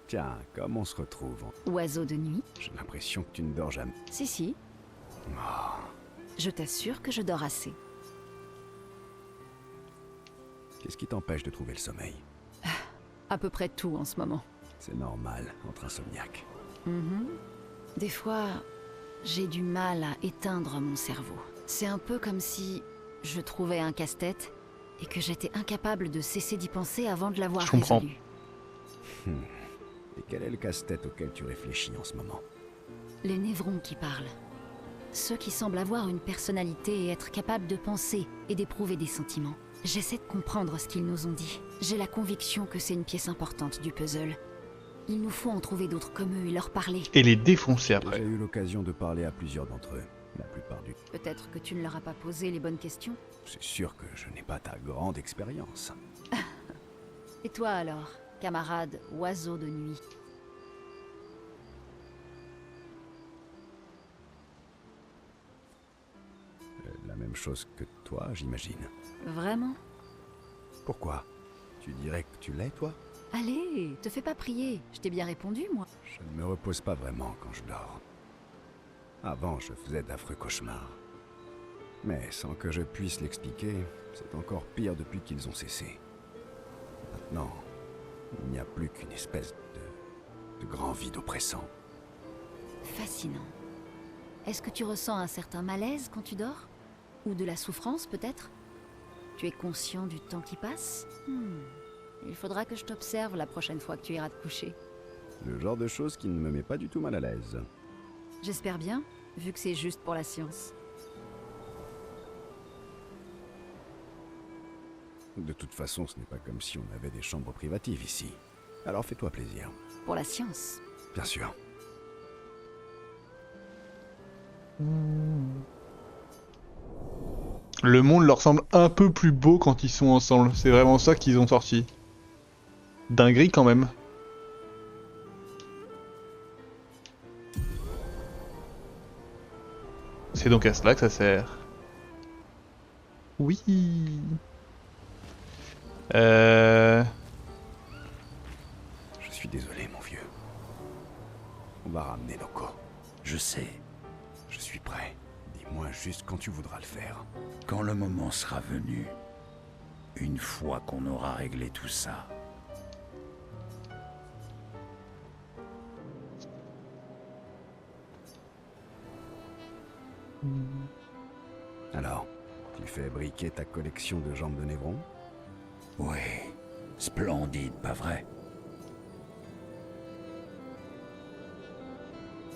Tiens, comme on se retrouve. Oiseau de nuit? J'ai l'impression que tu ne dors jamais. Si. Oh. Je t'assure que je dors assez. Qu'est-ce qui t'empêche de trouver le sommeil? À peu près tout en ce moment. C'est normal entre insomniaques. Des fois, j'ai du mal à éteindre mon cerveau. C'est un peu comme si je trouvais un casse-tête et que j'étais incapable de cesser d'y penser avant de l'avoir résolu. Et quel est le casse-tête auquel tu réfléchis en ce moment? Les névrons qui parlent. Ceux qui semblent avoir une personnalité et être capables de penser et d'éprouver des sentiments. J'essaie de comprendre ce qu'ils nous ont dit. J'ai la conviction que c'est une pièce importante du puzzle. Il nous faut en trouver d'autres comme eux et leur parler. Et les défoncer après. J'ai eu l'occasion de parler à plusieurs d'entre eux. La plupart du... Peut-être que tu ne leur as pas posé les bonnes questions. C'est sûr que je n'ai pas ta grande expérience. Et toi alors, camarade oiseau de nuit? La même chose que toi, j'imagine. Vraiment? Pourquoi? Tu dirais que tu l'es, toi? Allez, te fais pas prier. Je t'ai bien répondu, moi. Je ne me repose pas vraiment quand je dors. Avant, je faisais d'affreux cauchemars. Mais sans que je puisse l'expliquer, c'est encore pire depuis qu'ils ont cessé. Maintenant, il n'y a plus qu'une espèce de grand vide oppressant. Fascinant. Est-ce que tu ressens un certain malaise quand tu dors? Ou de la souffrance, peut-être? Tu es conscient du temps qui passe? Il faudra que je t'observe la prochaine fois que tu iras te coucher. Le genre de chose qui ne me met pas du tout mal à l'aise. J'espère bien, vu que c'est juste pour la science. De toute façon, ce n'est pas comme si on avait des chambres privatives ici. Alors fais-toi plaisir. Pour la science. Bien sûr. Le monde leur semble un peu plus beau quand ils sont ensemble. C'est vraiment ça qu'ils ont sorti. Dinguerie quand même. C'est donc à cela que ça sert. Oui. Je suis désolé, mon vieux. On va ramener Noko. Je sais. Je suis prêt. Dis-moi juste quand tu voudras le faire. Quand le moment sera venu, une fois qu'on aura réglé tout ça. Alors, tu fais briquer ta collection de jambes de névrons? Oui, splendide, pas vrai?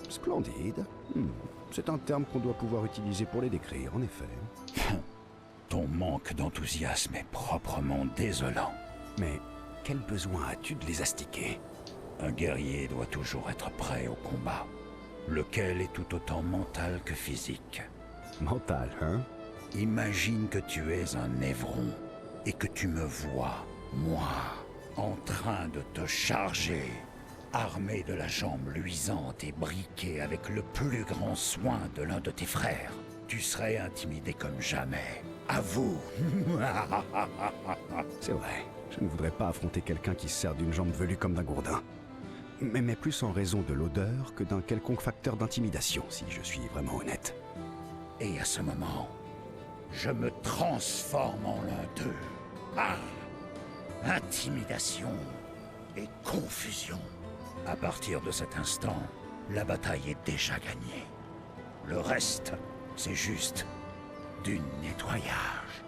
Splendide. C'est un terme qu'on doit pouvoir utiliser pour les décrire, en effet. Ton manque d'enthousiasme est proprement désolant. Mais quel besoin as-tu de les astiquer? Un guerrier doit toujours être prêt au combat, lequel est tout autant mental que physique. Mental, hein? Imagine que tu es un névron et que tu me vois, moi, en train de te charger, armé de la jambe luisante et briqué avec le plus grand soin de l'un de tes frères. Tu serais intimidé comme jamais. Avoue. C'est vrai. Je ne voudrais pas affronter quelqu'un qui se sert d'une jambe velue comme d'un gourdin. Mais plus en raison de l'odeur que d'un quelconque facteur d'intimidation, si je suis vraiment honnête. Et à ce moment, je me transforme en l'un d'eux. Ah! Intimidation et confusion. À partir de cet instant, la bataille est déjà gagnée. Le reste, c'est juste du nettoyage.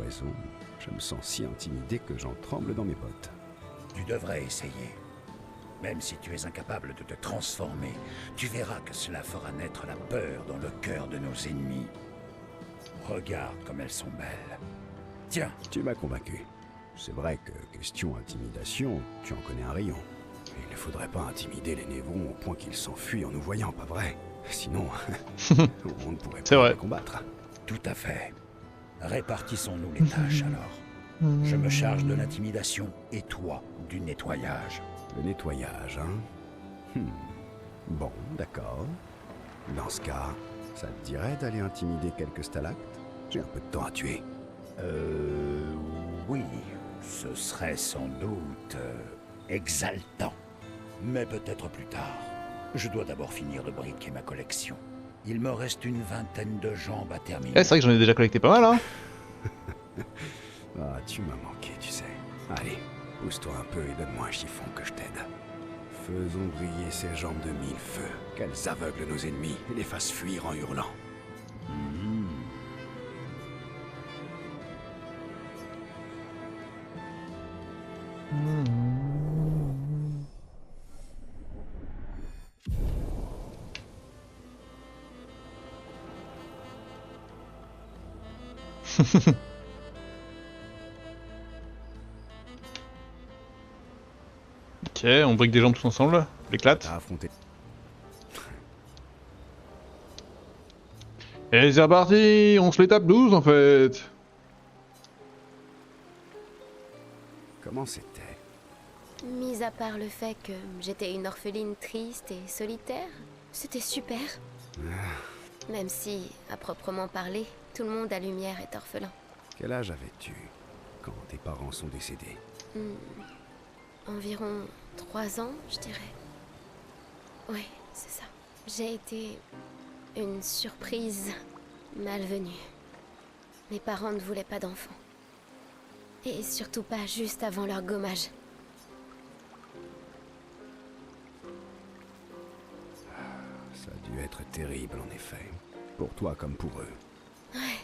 raison. Je me sens si intimidé que j'en tremble dans mes bottes. Tu devrais essayer. Même si tu es incapable de te transformer, tu verras que cela fera naître la peur dans le cœur de nos ennemis. Regarde comme elles sont belles. Tiens, tu m'as convaincu. C'est vrai que, question intimidation, tu en connais un rayon. Il ne faudrait pas intimider les Névrons au point qu'ils s'enfuient en nous voyant, pas vrai? Sinon, on ne pourrait pas les combattre. Tout à fait. Répartissons-nous les tâches alors. Je me charge de l'intimidation et toi du nettoyage. Le nettoyage, hein? Bon, d'accord. Dans ce cas, ça te dirait d'aller intimider quelques stalactes? J'ai un peu de temps à tuer. Oui, ce serait sans doute exaltant. Mais peut-être plus tard. Je dois d'abord finir de briquer ma collection. Il me reste une vingtaine de jambes à terminer. C'est vrai que j'en ai déjà collecté pas mal, hein. Ah, tu m'as manqué, tu sais. Allez, pousse-toi un peu et donne-moi un chiffon que je t'aide. Faisons briller ces jambes de mille feux, qu'elles aveuglent nos ennemis et les fassent fuir en hurlant. Ok, on brique des jambes tous ensemble, on l'éclate. Et c'est reparti, on se les tape 12 en fait. Comment c'était? Mis à part le fait que j'étais une orpheline triste et solitaire, c'était super. Même si, à proprement parler, tout le monde à Lumière est orphelin. Quel âge avais-tu quand tes parents sont décédés? Environ 3 ans, je dirais. Oui, c'est ça. J'ai été une surprise malvenue. Mes parents ne voulaient pas d'enfants. Et surtout pas juste avant leur gommage. Ça a dû être terrible en effet. Pour toi comme pour eux. Ouais,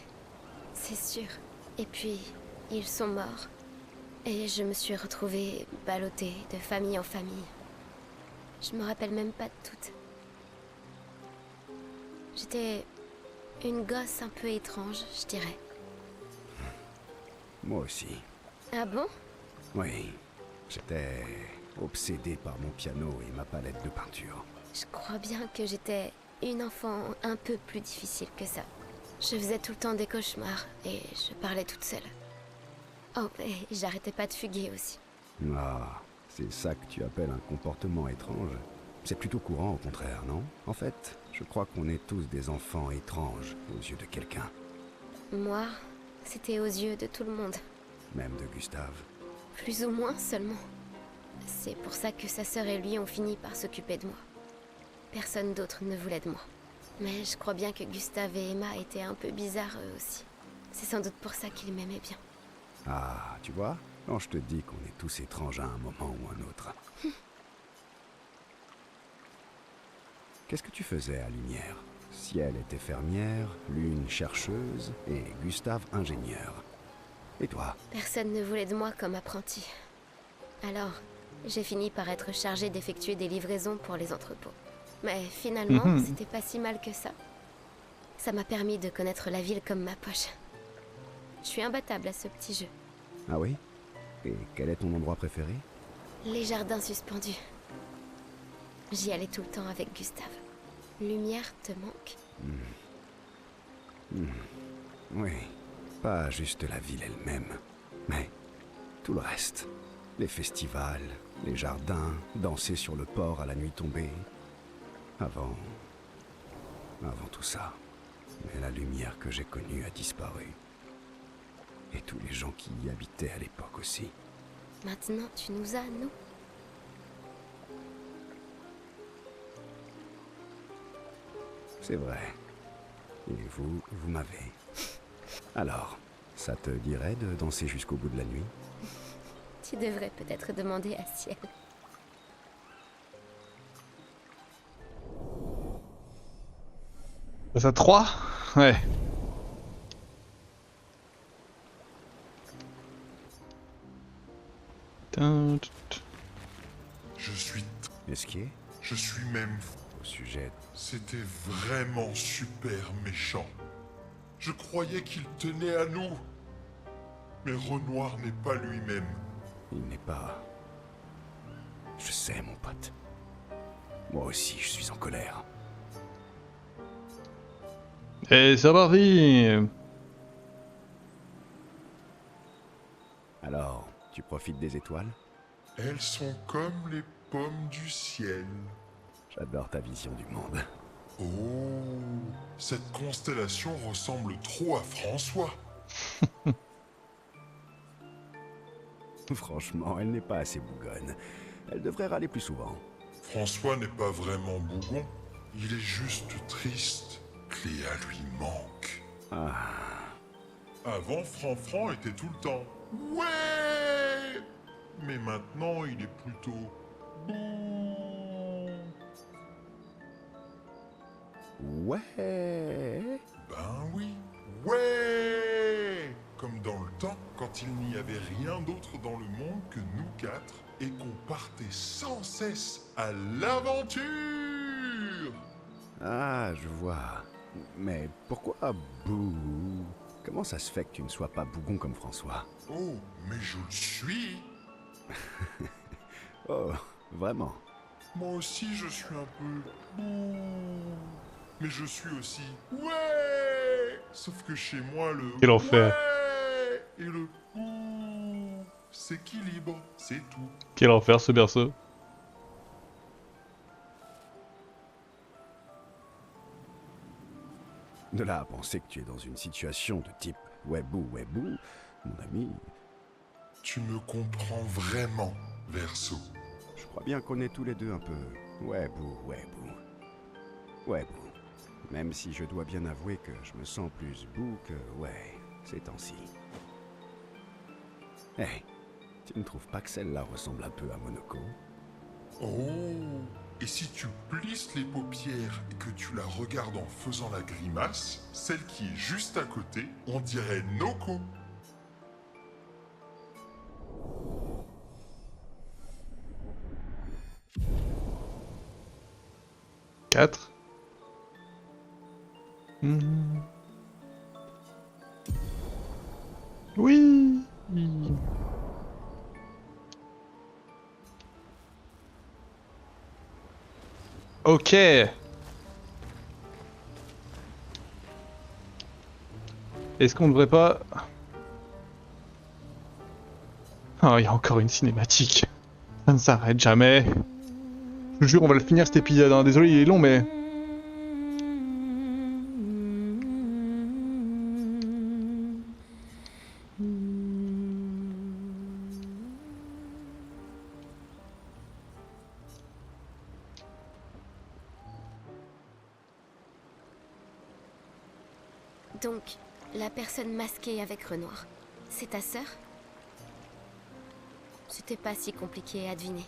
c'est sûr. Et puis, ils sont morts. Et je me suis retrouvée ballottée de famille en famille. Je me rappelle même pas de toutes. J'étais une gosse un peu étrange, je dirais. Moi aussi. Ah bon? Oui. J'étais obsédé par mon piano et ma palette de peinture. Je crois bien que j'étais une enfant un peu plus difficile que ça. Je faisais tout le temps des cauchemars et je parlais toute seule. Oh, et j'arrêtais pas de fuguer aussi. Ah, c'est ça que tu appelles un comportement étrange. C'est plutôt courant au contraire, non? En fait, je crois qu'on est tous des enfants étranges aux yeux de quelqu'un. Moi, c'était aux yeux de tout le monde. Même de Gustave. Plus ou moins seulement. C'est pour ça que sa sœur et lui ont fini par s'occuper de moi. Personne d'autre ne voulait de moi. Mais je crois bien que Gustave et Emma étaient un peu bizarres eux aussi. C'est sans doute pour ça qu'ils m'aimaient bien. Ah, tu vois? Quand je te dis qu'on est tous étranges à un moment ou un autre. Qu'est-ce que tu faisais à Lumière? Ciel était fermière, Lune chercheuse et Gustave ingénieur. Et toi? Personne ne voulait de moi comme apprenti. Alors, j'ai fini par être chargée d'effectuer des livraisons pour les entrepôts. Mais finalement, c'était pas si mal que ça. Ça m'a permis de connaître la ville comme ma poche. Je suis imbattable à ce petit jeu. Ah oui? Et quel est ton endroit préféré? Les jardins suspendus. J'y allais tout le temps avec Gustave. Lumière te manque? Oui. Pas juste la ville elle-même, mais tout le reste. Les festivals, les jardins, danser sur le port à la nuit tombée. Avant tout ça. Mais la lumière que j'ai connue a disparu. Et tous les gens qui y habitaient à l'époque aussi. Maintenant, tu nous as, nous. C'est vrai. Et vous m'avez. Alors, ça te dirait de danser jusqu'au bout de la nuit? Tu devrais peut-être demander à Ciel. Ça 3? Ouais. Je suis... Esquier, Je suis même... au sujet... C'était vraiment super méchant. Je croyais qu'il tenait à nous. Mais Renoir n'est pas lui-même. Il n'est pas... Je sais, mon pote. Moi aussi, je suis en colère. Et c'est parti. Alors, tu profites des étoiles? Elles sont comme les pommes du ciel. J'adore ta vision du monde. Oh, cette constellation ressemble trop à François. Franchement, elle n'est pas assez bougonne. Elle devrait râler plus souvent. François n'est pas vraiment bougon. Il est juste triste. Cléa lui manque. Avant, Franfran était tout le temps. Ouais. Mais maintenant, il est plutôt... bouh. Ouais. Ben oui. Ouais. Comme dans le temps, quand il n'y avait rien d'autre dans le monde que nous quatre, et qu'on partait sans cesse à l'aventure. Ah, je vois. Mais pourquoi bouh? Comment ça se fait que tu ne sois pas bougon comme François? Oh, mais je le suis. Oh, vraiment? Moi aussi, je suis un peu... bouh. Mais je suis aussi... ouais. Sauf que chez moi, le... Quel enfer. ouais et le... bouh s'équilibre, c'est tout. Quel enfer ce berceau. De là à penser que tu es dans une situation de type webou, mon ami, Tu me comprends vraiment, Verseau. je crois bien qu'on est tous les deux un peu webou. Même si je dois bien avouer que je me sens plus bou que ouais, ces temps-ci. Hey, tu ne trouves pas que celle-là ressemble un peu à Monoko? Oh. Et si tu plisses les paupières et que tu la regardes en faisant la grimace, celle qui est juste à côté, on dirait Noko. Quatre. Oui. Ok. Est-ce qu'on ne devrait pas... Oh, il y a encore une cinématique. Ça ne s'arrête jamais. Je vous jure, on va le finir cet épisode, hein. Désolé, il est long, mais... Donc, la personne masquée avec Renoir, c'est ta sœur? C'était pas si compliqué à deviner.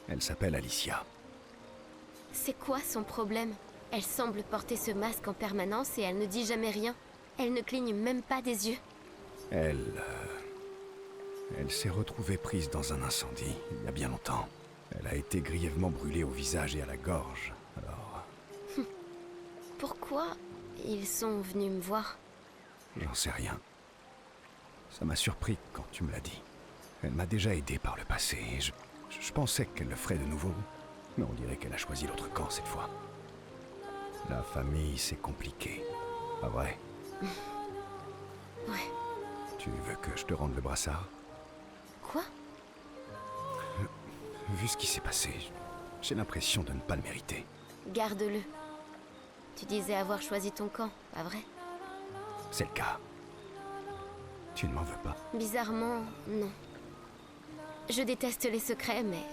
Elle s'appelle Alicia. C'est quoi son problème? Elle semble porter ce masque en permanence et elle ne dit jamais rien. Elle ne cligne même pas des yeux. Elle s'est retrouvée prise dans un incendie, il y a bien longtemps. Elle a été grièvement brûlée au visage et à la gorge, alors... Pourquoi ils sont venus me voir? J'en sais rien. Ça m'a surpris quand tu me l'as dit. Elle m'a déjà aidé par le passé et je pensais qu'elle le ferait de nouveau. Mais on dirait qu'elle a choisi l'autre camp cette fois. La famille, c'est compliqué. Pas vrai? Ouais. Tu veux que je te rende le brassard? Quoi? Vu ce qui s'est passé, j'ai l'impression de ne pas le mériter. Garde-le. Tu disais avoir choisi ton camp, pas vrai? C'est le cas. Tu ne m'en veux pas? Bizarrement, non. Je déteste les secrets, mais...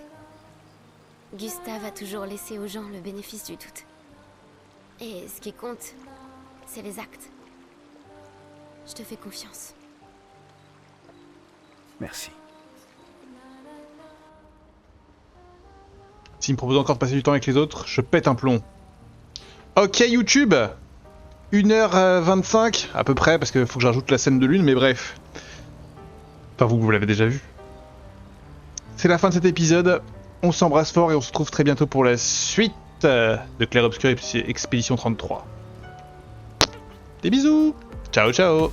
Gustave a toujours laissé aux gens le bénéfice du doute. Et ce qui compte, c'est les actes. Je te fais confiance. Merci. S'il me propose encore de passer du temps avec les autres, je pète un plomb. Ok YouTube, 1h25 à peu près, parce qu'il faut que j'ajoute la scène de lune, mais bref. Enfin vous l'avez déjà vu. c'est la fin de cet épisode. On s'embrasse fort et on se retrouve très bientôt pour la suite de Clair Obscur Expédition 33. Des bisous. Ciao ciao.